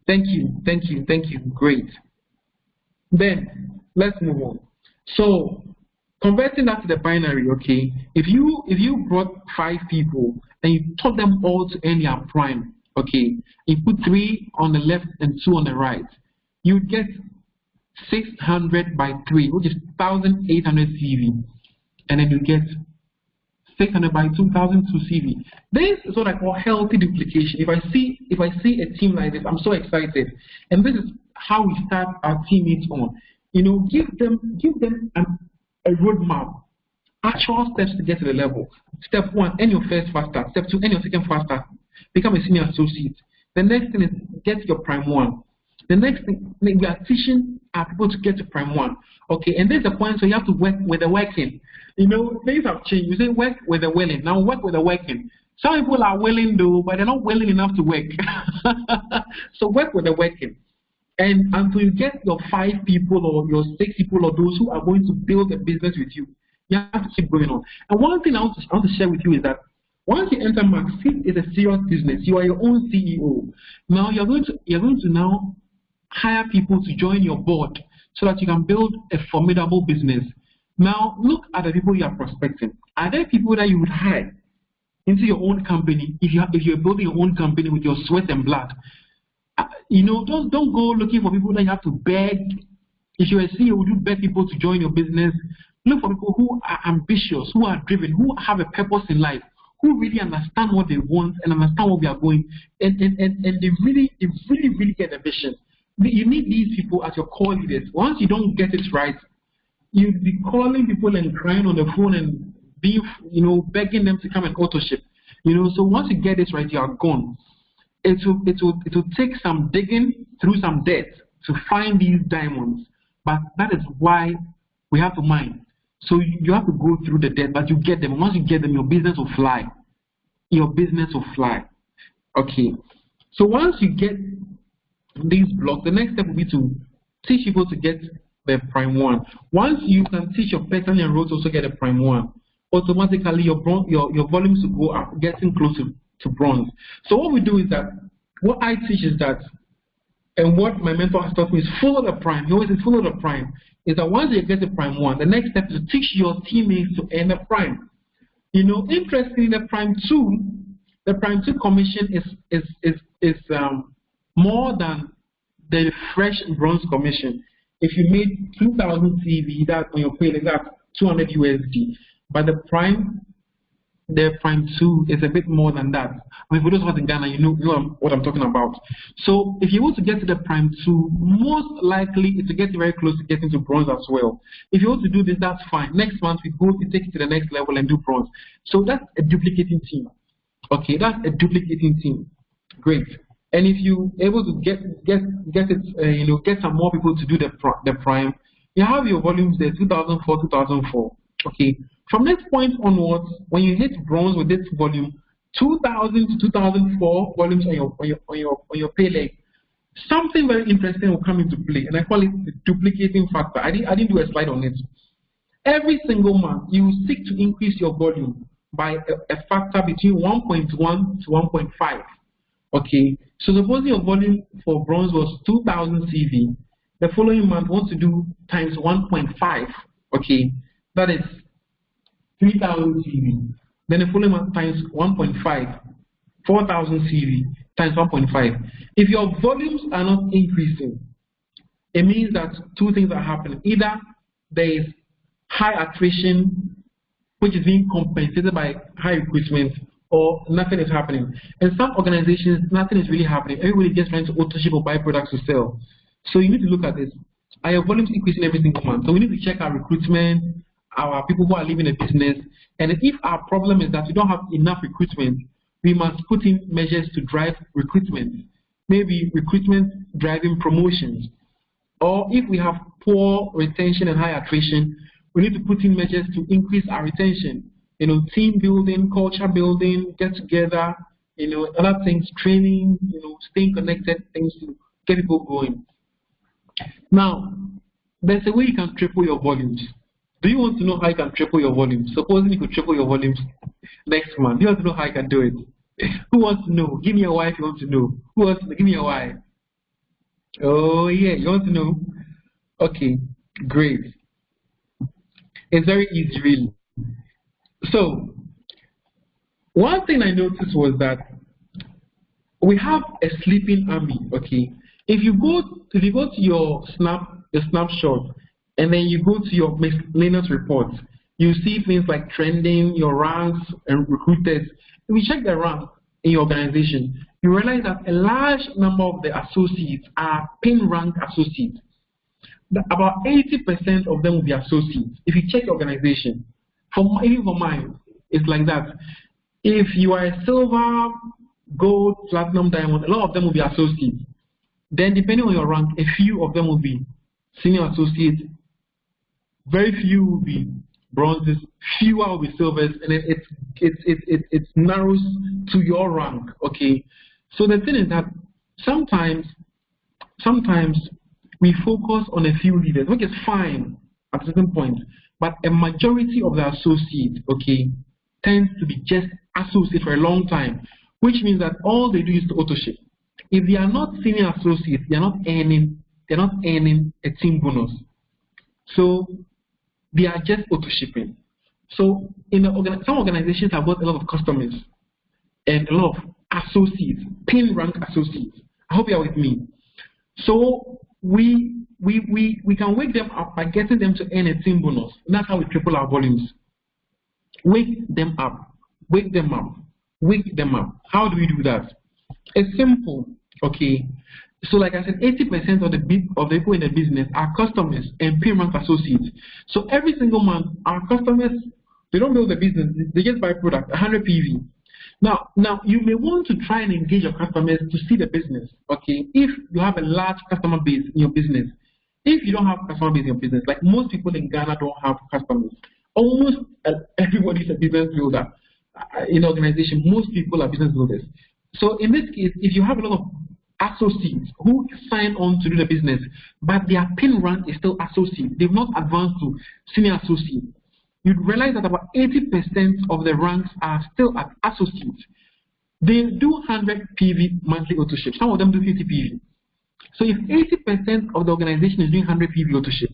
Thank you. Great. Then let's move on. So converting that to the binary, okay. If you brought 5 people and you taught them all to earn their prime, okay, you put 3 on the left and 2 on the right, you get 600 by 3, which is 1,800 CV, and then you get 600 by 2,002 CV. This is what I call healthy duplication. If I see a team like this, I'm so excited, and this is how we start our teammates on. You know, give them a roadmap, actual steps to get to the level. Step 1, earn your first fast start. Step 2, earn your second fast start. Become a senior associate. The next thing is get your prime 1. The next thing, we are teaching our people to get to prime 1. Okay, and there's the point, so you have to work with the working. You know, things have changed. You say work with the willing. Now work with the working. Some people are willing though, but they're not willing enough to work. So work with the working. And until you get your 5 people or your 6 people or those who are going to build a business with you, you have to keep going on. And one thing I want to share with you is that once you enter Maxfit, it's a serious business. You are your own CEO. Now you're going to now hire people to join your board so that you can build a formidable business. Now look at the people you are prospecting. Are there people that you would hire into your own company if you're building your own company with your sweat and blood? You know, don't go looking for people that you have to beg. If you're a CEO, would you beg people to join your business? Look for people who are ambitious, who are driven, who have a purpose in life, who really understand what they want and understand where we are going, and they really get the vision. You need these people as your core leaders. Once you don't get it right, you'd be calling people and crying on the phone and being, begging them to come and auto ship. So once you get this right, you are gone. It will take some digging through some dirt to find these diamonds, but that is why we have to mine. So you have to go through the dirt, but you get them. Once you get them, your business will fly. Your business will fly. Okay. So once you get these blocks, the next step will be to teach people to get the prime 1. Once you can teach your person and roads also get a prime 1, automatically your volumes will go up, getting close to bronze. So what we do is that, what I teach is that, and what my mentor has taught me is follow the prime. He always says follow the prime. Is that once you get the prime 1, the next step is to teach your teammates to earn the prime. Interestingly, the prime 2, the prime 2 commission is more than the fresh bronze commission. If you made 2,000 CV, that on your pay, that's 200 USD. But the prime 2 is a bit more than that. I mean, for those of us in Ghana, you know what I'm talking about. So if you want to get to the prime 2, most likely it's to get very close to getting to bronze as well. If you want to do this, that's fine. Next month we go to take it to the next level and do bronze. So that's a duplicating team. Okay, that's a duplicating team. Great. And if you able to get it, get some more people to do the prime, you have your volumes there, 2004, 2004. Okay. From this point onwards, when you hit bronze with this volume, 2000 to 2004 volumes on your pay leg, something very interesting will come into play, and I call it the duplicating factor. I didn't do a slide on it. Every single month, you seek to increase your volume by a factor between 1.1 to 1.5. Okay, so supposing your volume for bronze was 2,000 CV, the following month wants to do times 1.5. Okay, that is 3,000 CV. Then the following month times 1.5, 4,000 CV times 1.5. If your volumes are not increasing, it means that two things are happening. Either there is high attrition, which is being compensated by high recruitment, or nothing is happening. In some organizations, nothing is really happening. Everybody just trying to auto ship or buy products to sell. So you need to look at this. Are your volumes increasing every single month? So we need to check our recruitment, our people who are leaving the business. And if our problem is that we don't have enough recruitment, we must put in measures to drive recruitment. Maybe recruitment driving promotions. Or if we have poor retention and high attrition, we need to put in measures to increase our retention. Team building, culture building, get together, other things, training, staying connected, things to get people going. Now, there's a way you can triple your volumes. Do you want to know how you can triple your volumes? Supposing you could triple your volumes next month. Do you want to know how you can do it? Who wants to know? Give me a why if you want to know. Who wants to know? Give me a why. Oh yeah, you want to know? Okay, great. It's very easy, really. So, one thing I noticed was that we have a sleeping army. Okay, if you go to your snapshot, and then you go to your miscellaneous reports, you see things like trending, your ranks, and recruiters. If you check the rank in your organization, you realize that a large number of the associates are pin rank associates. About 80% of them will be associates. If you check your organization, even for mine, it's like that. If you are a silver, gold, platinum, diamond, a lot of them will be associates. Then depending on your rank, a few of them will be senior associates, very few will be bronzes, fewer will be silvers, and then it narrows to your rank. Okay, so the thing is that sometimes we focus on a few leaders, which is fine at a certain point, but a majority of the associates, okay, tends to be just associates for a long time, which means that all they do is to auto ship. If they are not senior associates, they're not earning a team bonus. So they are just auto shipping. So some organizations have got a lot of customers and a lot of associates, pin rank associates. I hope you are with me. So we can wake them up by getting them to earn a team bonus. And that's how we triple our volumes. Wake them up. Wake them up. Wake them up. How do we do that? It's simple. Okay. So like I said, 80% of the people in the business are customers and pin rank associates. So every single month, our customers They don't build a business. They just buy product, 100 PV. Now you may want to try and engage your customers to see the business. Okay, if you have a large customer base in your business, if you don't have customer base in your business, like most people in Ghana don't have customers. Almost everybody is a business builder in the organization. Most people are business builders. So in this case, if you have a lot of associates who sign on to do the business, but their pin rank is still associate, they've not advanced to senior associate, you'd realize that about 80% of the ranks are still at associate. They do 100 PV monthly auto ship. Some of them do 50 PV. So if 80% of the organization is doing 100 PV auto ship,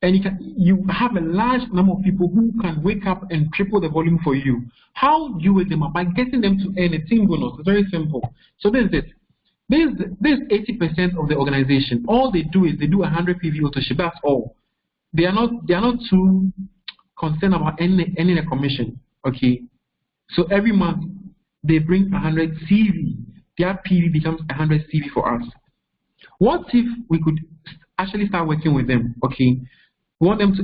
and you have a large number of people who can wake up and triple the volume for you, how do you wake them up? By getting them to earn a team bonus. It's very simple. So this is it. This 80% of the organization. All they do is they do 100 PV auto ship. That's all. They are not too concerned about earning a commission. Okay. So every month they bring 100 CV. Their PV becomes 100 CV for us. What if we could actually start working with them? Okay. We want them to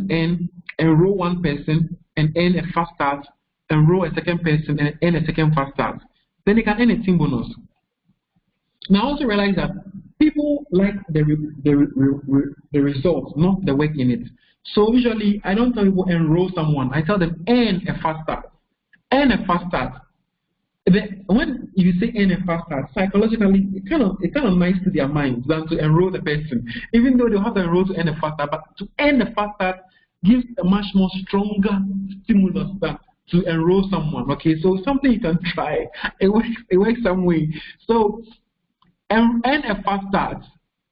enroll one person and earn a fast start, enroll a second person and earn a second fast start. Then they can earn a team bonus. Now I also realize that people like the results, not the work in it. So usually I don't tell people enroll someone. I tell them earn a fast start. Earn a fast start. When you say earn a fast start, psychologically it's kind of nice to their minds than to enroll the person. Even though they'll have to enroll to earn a fast start, but to earn a fast start gives a much more stronger stimulus than to enroll someone. Okay, so something you can try. It works some way. So earn a fast start,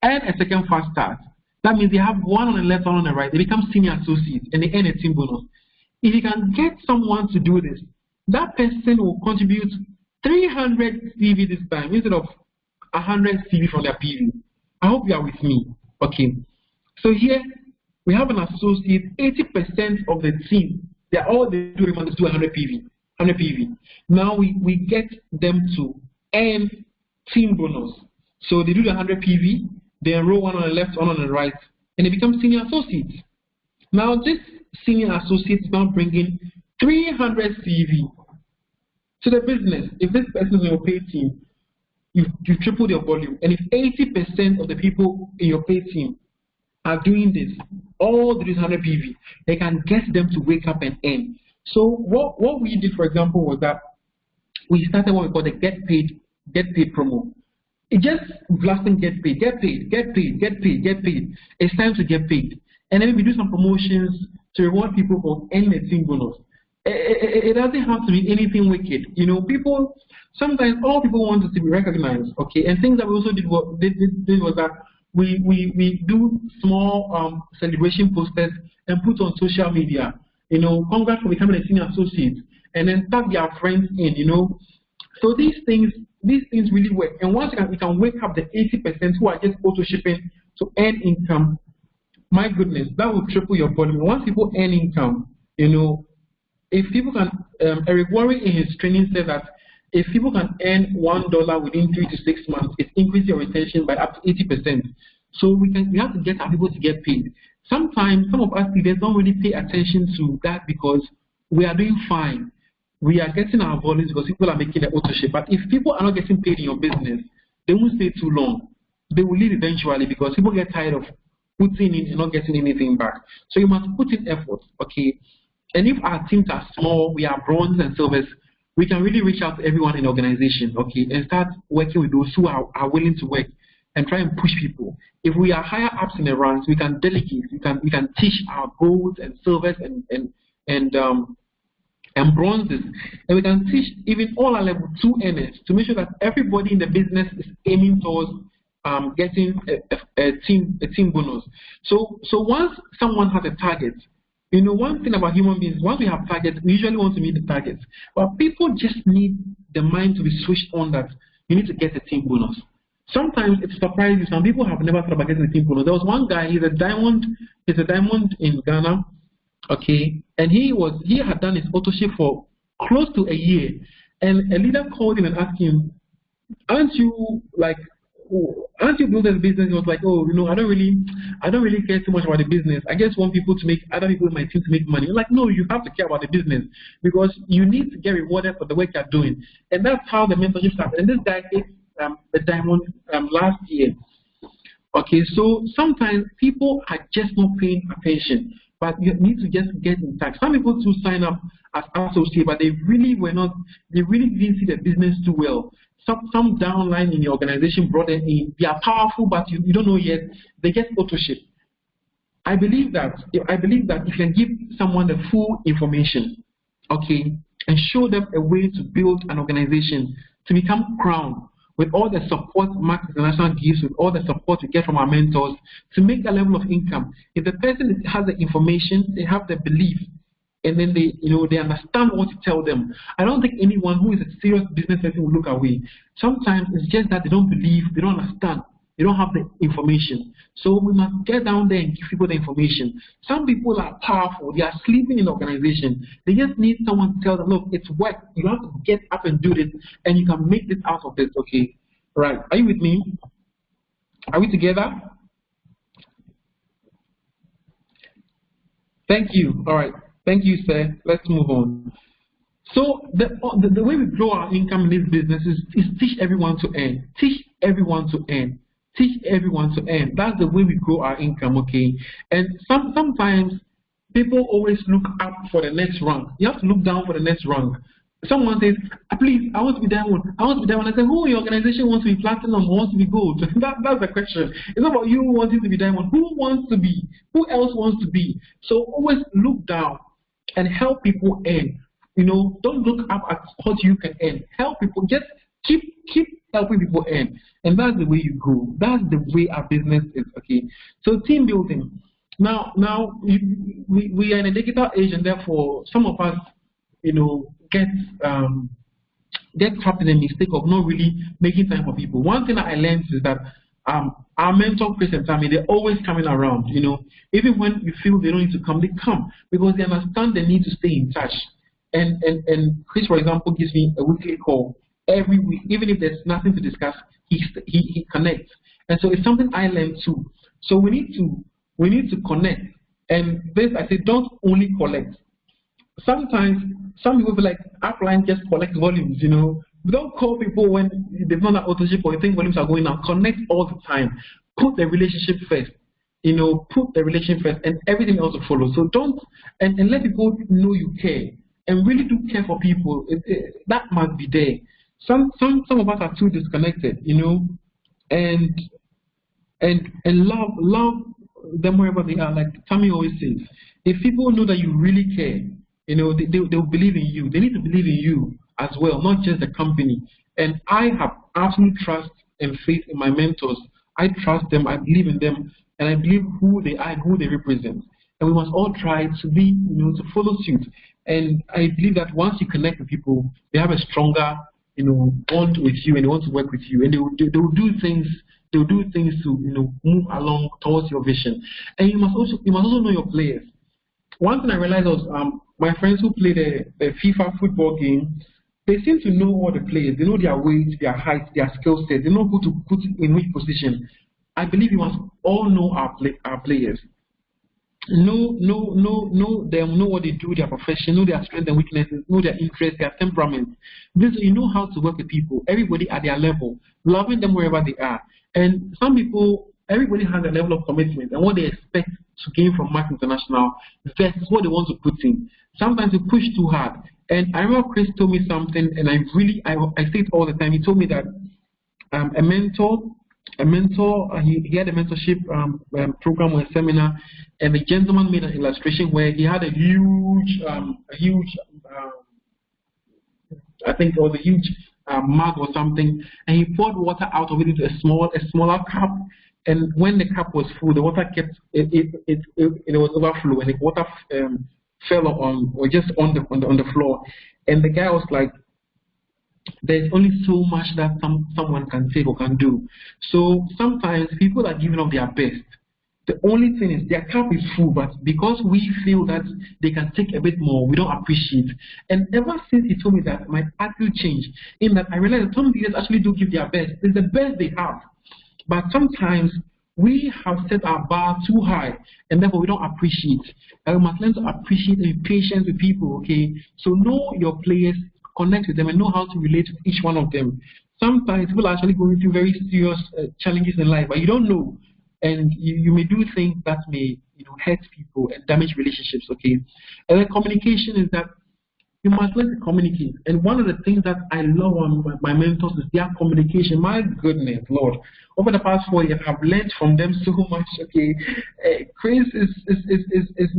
earn a second fast start. That means they have one on the left, one on the right. They become senior associates and they earn a team bonus. If you can get someone to do this, that person will contribute 300 CV this time instead of 100 CV from their PV. I hope you are with me. Okay. So here we have an associate. 80% of the team, all they do is do 100 PV. 100 PV. Now we get them to earn team bonus. So they do the 100 PV. They enroll one on the left, one on the right, and they become senior associates. Now this senior associate is now bringing 300 CV to the business. If this person is in your pay team, you tripled your volume. And if 80% of the people in your pay team are doing this, all these 100 PV, they can get them to wake up and earn. So what we did, for example, was that we started what we call the get paid promo. It just blasting get paid. It's time to get paid. And then we do some promotions to reward people for earning a team bonus. It doesn't have to be anything wicked. You know, sometimes all people want to be recognized. Okay, and things that we also did was that we do small celebration posters and put on social media. You know, congrats for becoming a senior associate, and then tag their friends in. You know, so these things really work. And once we can wake up the 80% who are just auto shipping to earn income, my goodness, that will triple your volume. Once people earn income, you know, if people can, Eric Worre in his training said that if people can earn $1 within 3 to 6 months, it increases your retention by up to 80%. So we have to get our people to get paid. Sometimes some of us leaders don't really pay attention to that because we are doing fine. We are getting our volumes because people are making the auto ship. But if people are not getting paid in your business, they won't stay too long. They will leave eventually because people get tired of putting in and not getting anything back. So you must put in effort, okay? And if our teams are small, we are bronze and silvers, we can really reach out to everyone in the organization, okay, and start working with those who are willing to work and try and push people. If we are higher ups in the ranks, we can delegate, we can teach our golds and silvers and bronzes, and we can teach even all our level 2 earners to make sure that everybody in the business is aiming towards getting a team bonus. So once someone has a target, you know, one thing about human beings, once we have targets, we usually want to meet the targets. But people just need the mind to be switched on that you need to get a team bonus. Sometimes it surprises you. Some people have never thought about getting a team bonus. There was one guy, he's a diamond in Ghana, okay, and he had done his auto ship for close to a year. And a leader called him and asked him, aren't you like Once you build this business, it was like, oh, I don't really care too much about the business. I just want people to make other people in my team to make money. You're like, no, you have to care about the business because you need to get rewarded for the work you're doing, and that's how the mentorship started. And this guy hit the diamond last year. Okay, so sometimes people are just not paying attention, but you need to just get in touch. Some people too sign up as associate, but they really didn't see the business too well. Some downline in the organization brought them in. They are powerful, but you don't know yet. They get authorship. I believe that if you can give someone the full information, okay, and show them a way to build an organization to become crown with all the support Max International gives, with all the support we get from our mentors, to make a level of income. If the person has the information, they have the belief, and then they understand what you tell them. I don't think anyone who is a serious business person will look away. Sometimes it's just that they don't believe, they don't understand, they don't have the information. So we must get down there and give people the information. Some people are powerful, they are sleeping in the organization. They just need someone to tell them, look, it's work. You have to get up and do this, and you can make this out of this. Okay, right? Are you with me? Are we together? Thank you. All right. Thank you, sir. Let's move on. So the way we grow our income in this business is teach everyone to earn. Teach everyone to earn. Teach everyone to earn. That's the way we grow our income, okay? And sometimes people always look up for the next rung. You have to look down for the next rung. Someone says, please, I want to be diamond. I want to be diamond. I say, who in your organization wants to be platinum, wants to be gold? That's the question. It's not about you wanting to be diamond. Who wants to be? Who else wants to be? So always look down and help people earn. Don't look up at what you can earn. Help people. Just keep helping people earn. And that's the way you grow. That's the way our business is, okay? So team building. Now we are in a digital age, and therefore some of us, get trapped in the mistake of not really making time for people. One thing that I learned is that our mentor, Chris and Tammy, they're always coming around. Even when you feel they don't need to come, they come because they understand the need to stay in touch. And Chris, for example, gives me a weekly call every week, even if there's nothing to discuss. He connects, and so it's something I learned too. So we need to connect. And this, I say, don't only collect. Sometimes some people feel like upline just collects volumes. We don't call people when they've not that authorship or you think volumes are going up. Connect all the time. Put the relationship first. Put the relationship first, and everything else will follow. So don't and let people know you care and really do care for people. That must be there. Some of us are too disconnected, and love them wherever they are. Like Tammy always says, if people know that you really care, they'll believe in you. They need to believe in you as well, not just the company. And I have absolute trust and faith in my mentors. I trust them, I believe in them, and I believe who they are and who they represent. And we must all try to be, to follow suit. And I believe that once you connect with people, they have a stronger, bond with you, and they want to work with you, and they will do things. They'll do things to, move along towards your vision. And you must also know your players. One thing I realized was my friends who play the FIFA football game, they seem to know all the players. They know their weight, their height, their skill set. They know who to put in which position. I believe we must all know our players. Know them, know what they do, their profession, know their strengths and weaknesses, know their interests, their temperament. This you know how to work with people, everybody at their level, loving them wherever they are. And some people, everybody has a level of commitment and what they expect to gain from Max International versus what they want to put in. Sometimes they push too hard. And I remember Chris told me something, and I say it all the time. He told me that a mentor, he had a mentorship program or a seminar, and the gentleman made an illustration where he had a huge, I think it was a huge mug or something, and he poured water out of it into a smaller cup. And when the cup was full, the water kept it was overflow, and the water fell on or just on the floor. And the guy was like, there's only so much that someone can take or can do. So sometimes people are giving up their best. The only thing is their cup is full, but because we feel that they can take a bit more, we don't appreciate. And ever since he told me that, my attitude changed. In that I realized that some leaders actually do give their best. It's the best they have. But sometimes we have set our bar too high, and therefore we don't appreciate. And we must learn to appreciate and be patient with people, okay? So know your players, connect with them, and know how to relate with each one of them. Sometimes people are actually going through very serious challenges in life, but you don't know. And you may do things that may hurt people and damage relationships, okay? And then communication is that you must learn to communicate. And one of the things that I love on my mentors is their communication. My goodness, Lord. Over the past 4 years, I've learned from them so much, okay? Chris is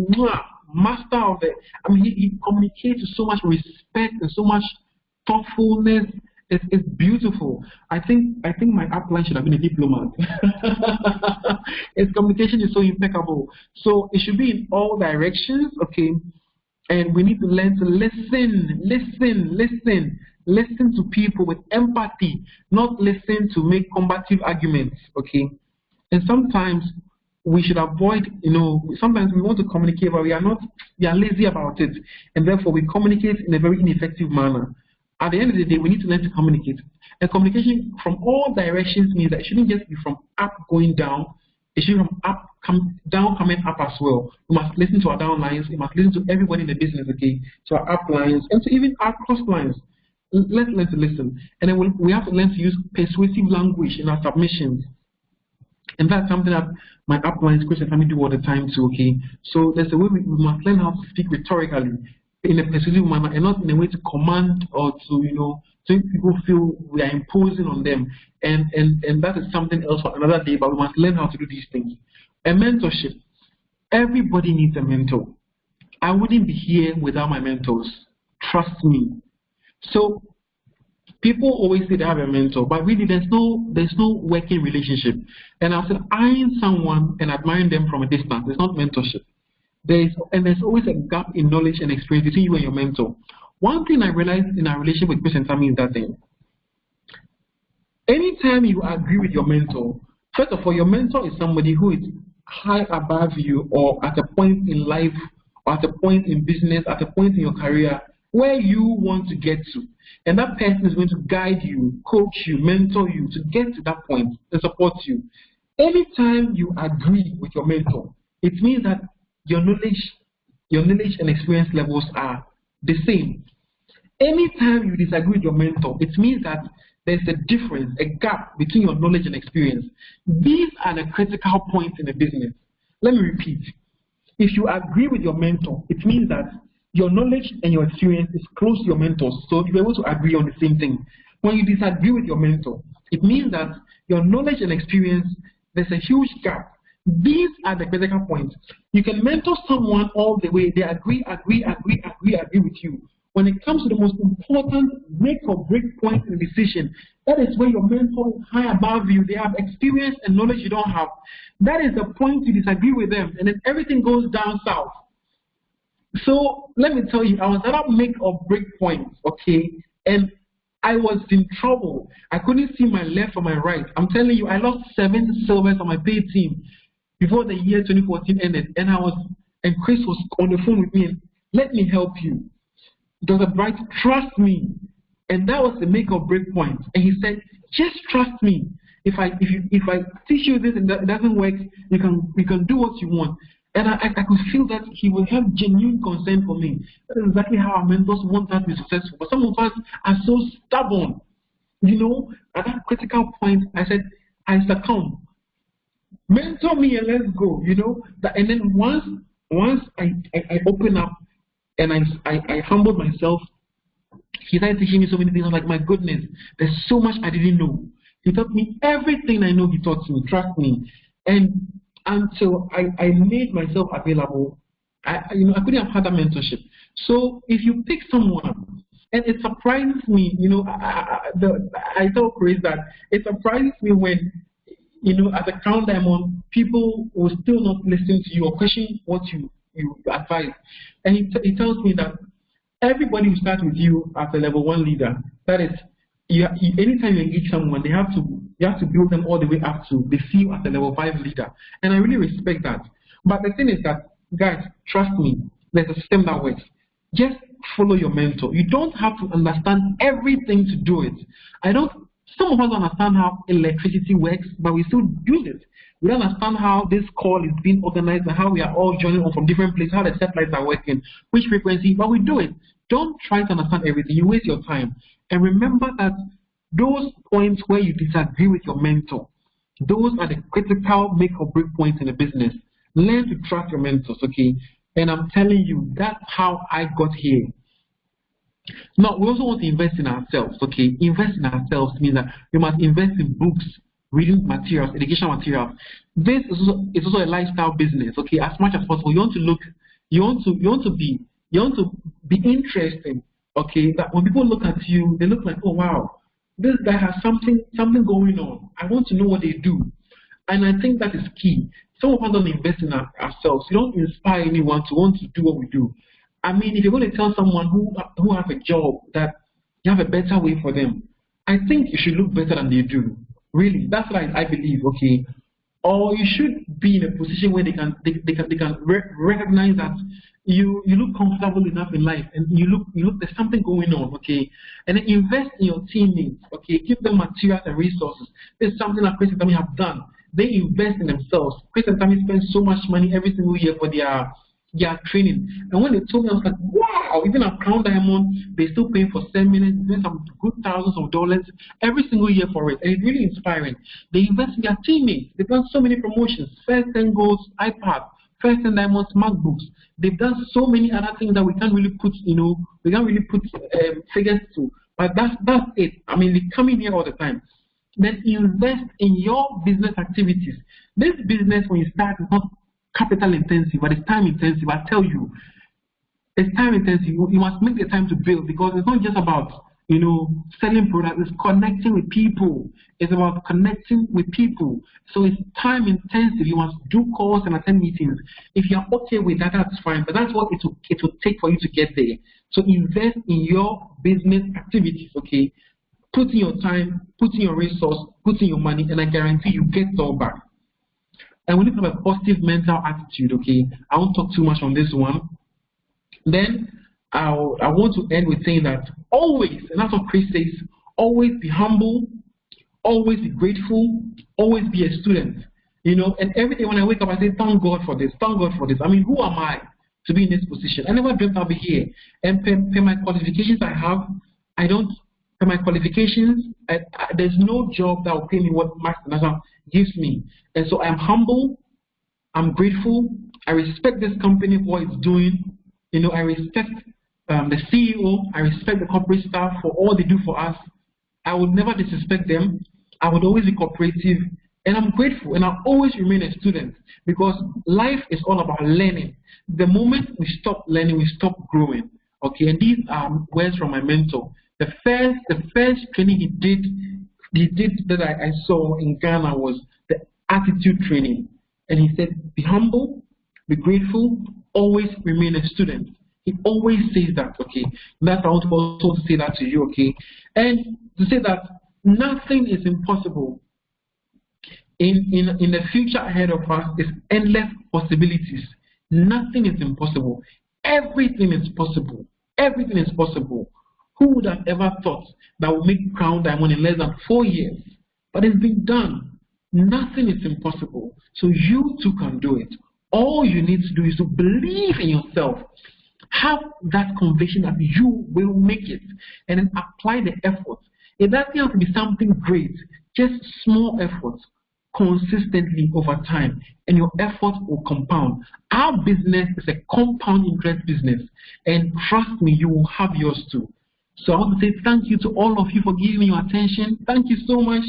master of it. I mean, he communicates with so much respect and so much thoughtfulness. It's beautiful. I think my upline should have been a diplomat. His communication is so impeccable. So it should be in all directions, okay? And we need to learn to listen to people with empathy, not listen to make combative arguments, okay? And sometimes we should avoid, sometimes we want to communicate, but we are lazy about it. And therefore we communicate in a very ineffective manner. At the end of the day, we need to learn to communicate. And communication from all directions means that it shouldn't just be from up going down. It should be from up down coming up as well. We must listen to our downlines. We must listen to everybody in the business, okay? To our uplines and to even our crosslines. Let's learn to listen. And then we have to learn to use persuasive language in our submissions. And that's something that my uplines, Chris and family do all the time too, okay? So there's a way we must learn how to speak rhetorically in a persuasive manner and not in a way to command or to, so people feel we are imposing on them. And that is something else for another day, but we must learn how to do these things. A mentorship. Everybody needs a mentor. I wouldn't be here without my mentors. Trust me. So people always say they have a mentor, but really there's no working relationship. And after eyeing someone and admiring them from a distance, it's not mentorship. There's always a gap in knowledge and experience between you and your mentor. One thing I realized in our relationship with Chris and Tammy is that anytime you agree with your mentor, first of all, your mentor is somebody who is high above you or at a point in life or at a point in business, at a point in your career where you want to get to. And that person is going to guide you, coach you, mentor you to get to that point and support you. Anytime you agree with your mentor, it means that your knowledge and experience levels are the same. Anytime you disagree with your mentor, it means that there's a difference, a gap between your knowledge and experience. These are the critical points in a business. Let me repeat. If you agree with your mentor, it means that your knowledge and your experience is close to your mentor's, so you're able to agree on the same thing. When you disagree with your mentor, it means that your knowledge and experience, there's a huge gap. These are the critical points. You can mentor someone all the way. They agree with you. When it comes to the most important make or break point in the decision, that is where your mentor is high above you. They have experience and knowledge you don't have. That is the point you disagree with them, and then everything goes down south. So let me tell you, I was at a make or break point, okay? And I was in trouble. I couldn't see my left or my right. I'm telling you, I lost 7 silvers on my pay team before the year 2014 ended. And Chris was on the phone with me and let me help you. Dr. Bright, trust me. And that was the make or break point. And he said, just trust me. If I teach you this and that doesn't work, you can do what you want. And I could feel that he will have genuine concern for me. That is exactly how our mentors want us to be successful. But some of us are so stubborn. At that critical point, I said, I succumb. Mentor me and let's go. And then once I open up and I humbled myself, he started teaching me so many things. I was like, my goodness, there's so much I didn't know. He taught me everything I know. He taught me. Trust me. And until I made myself available, I couldn't have had that mentorship. So if you pick someone, and it surprises me, I tell Chris that it surprises me when, at a Crown Diamond, people will still not listen to you or question what you advise. And he tells me that everybody will start with you as a level 1 leader. That is, anytime you engage someone, you have to build them all the way up to they see you as a level 5 leader. And I really respect that. But the thing is that, guys, trust me, there's a system that works. Just follow your mentor. You don't have to understand everything to do it. I don't Some of us don't understand how electricity works, but we still use it. We don't understand how this call is being organized and how we are all joining on from different places, how the satellites are working, which frequency, but we do it. Don't try to understand everything. You waste your time. And remember that those points where you disagree with your mentor, those are the critical make or break points in the business. Learn to trust your mentors, okay? And I'm telling you, that's how I got here. Now, we also want to invest in ourselves, okay? Invest in ourselves means that we must invest in books, reading materials, education materials. This is also a lifestyle business, okay? As much as possible, you want to be interesting, okay? That when people look at you, they look like, oh wow, this guy has something going on. I want to know what they do, and I think that is key. Some of us don't invest in ourselves. We don't inspire anyone to want to do what we do. I mean, if you're going to tell someone who has a job that you have a better way for them, I think you should look better than they do. Really, that's what I believe. Okay, or you should be in a position where they can recognize that you look comfortable enough in life, and you look there's something going on. Okay, and then invest in your teammates. Okay, give them materials and resources. This is something that Chris and Tammy have done. They invest in themselves. Chris and Tammy spend so much money every single year for their training. And when they told me, I was like, wow, even at Crown Diamond, they still paying for seminars, doing some good thousands of dollars every single year for it. And it's really inspiring. They invest in their teammates. They've done so many promotions, first 10 golds, iPad, first 10 diamonds, MacBooks. They've done so many other things that we can't really put, figures to. But that's it. I mean, they come in here all the time. Then invest in your business activities. This business, when you start, is not capital intensive, but it's time intensive. I tell you, it's time intensive. You must make the time to build, because it's not just about selling products. It's connecting with people. It's about connecting with people. So it's time intensive. You must do calls and attend meetings. If you're okay with that, that's fine. But that's what it will take for you to get there. So invest in your business activities. Okay, put in your time, put in your resource, put in your money, and I guarantee you get it all back. And we need to have a positive mental attitude, okay? I won't talk too much on this one. Then I want to end with saying that always, and that's what Chris says, always be humble, always be grateful, always be a student. And every day when I wake up, I say, thank God for this, thank God for this. I mean, who am I to be in this position? I never dreamt I'll be here. And per my qualifications I have, per my qualifications, there's no job that will pay me what Max International gives me. And so I'm humble, I'm grateful, I respect this company for what it's doing. I respect the CEO, I respect the corporate staff for all they do for us. I would never disrespect them. I would always be cooperative, and I'm grateful, and I'll always remain a student, because life is all about learning. The moment we stop learning, we stop growing. Okay, and these are words from my mentor. The first training he did that I saw in Ghana was the attitude training. And he said, be humble, be grateful, always remain a student. He always says that, okay? That's I want to also say that to you, okay? And to say that nothing is impossible. In the future ahead of us is endless possibilities. Nothing is impossible. Everything is possible. Everything is possible. Who would have ever thought that would make Crown Diamond in less than 4 years? But it's been done. Nothing is impossible. So you too can do it. All you need to do is to believe in yourself. Have that conviction that you will make it, and then apply the effort. It doesn't have to be something great, just small efforts consistently over time, and your effort will compound. Our business is a compound interest business, and trust me, you will have yours too. So I want to say thank you to all of you for giving me your attention. Thank you so much.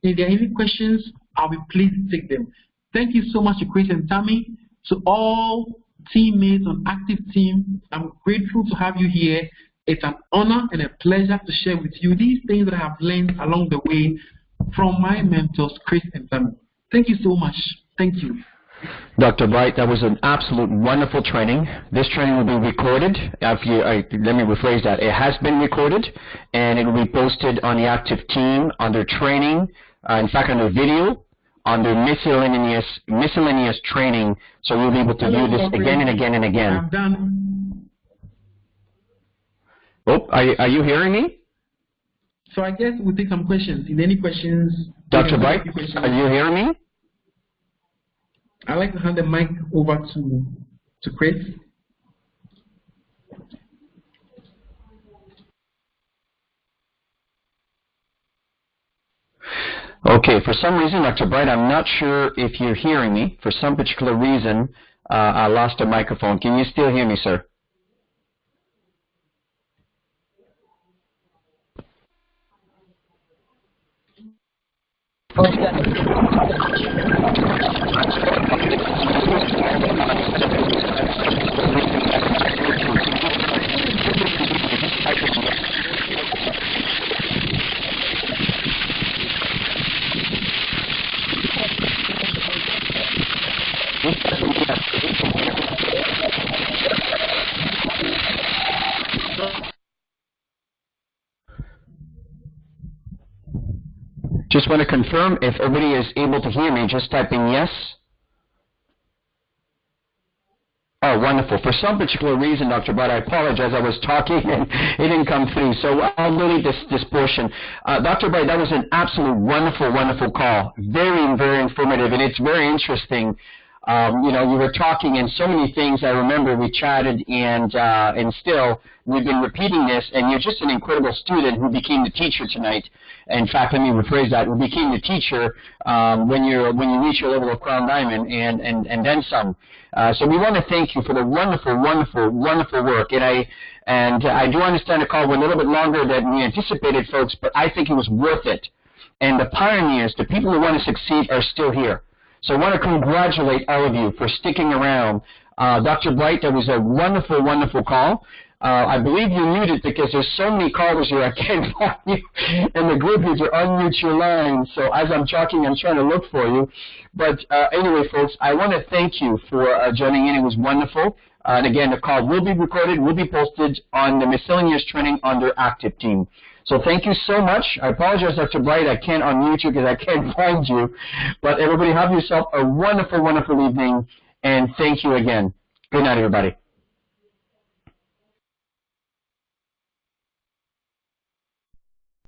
If there are any questions, I'll be pleased to take them. Thank you so much to Chris and Tammy. To all teammates on Active Team, I'm grateful to have you here. It's an honor and a pleasure to share with you these things that I have learned along the way from my mentors, Chris and Tammy. Thank you so much. Thank you. Dr. Bright, that was an absolute wonderful training. This training will be recorded. Let me rephrase that. It has been recorded, and it will be posted on the Active Team under training, in fact, under video, under miscellaneous training, so you'll be able to view this again and again and again. I'm done. Oh, are you hearing me? So I guess we'll take some questions. If any questions, Dr. Bright, are you hearing me? I'd like to hand the mic over to Chris. Okay, for some reason, Dr. Bright, I'm not sure if you're hearing me. For some particular reason, I lost a microphone. Can you still hear me, sir? Just want to confirm if everybody is able to hear me, just type in yes. Oh, wonderful. For some particular reason, Dr. Bright, I apologize. I was talking and it didn't come through. So I'll delete this portion. Dr. Bright, that was an absolute wonderful, wonderful call. Very, very informative, and it's very interesting. You know, you were talking and so many things. I remember we chatted, and still we've been repeating this. And you're just an incredible student who became the teacher tonight. In fact, let me rephrase that: who became the teacher when you reach your level of Crown Diamond and then some. So we want to thank you for the wonderful, wonderful, wonderful work. And I do understand the call went a little bit longer than we anticipated, folks, but I think it was worth it. And the pioneers, the people who want to succeed, are still here. So I want to congratulate all of you for sticking around. Dr. Bright, that was a wonderful, wonderful call. I believe you're muted because there's so many callers here I can't find you. And the group is to unmute your line. So as I'm talking, I'm trying to look for you. But anyway, folks, I want to thank you for joining in. It was wonderful. And again, the call will be recorded, will be posted on the miscellaneous training under Active Team. So thank you so much. I apologize, Dr. Bright, I can't unmute you because I can't find you. But everybody have yourself a wonderful, wonderful evening, and thank you again. Good night, everybody.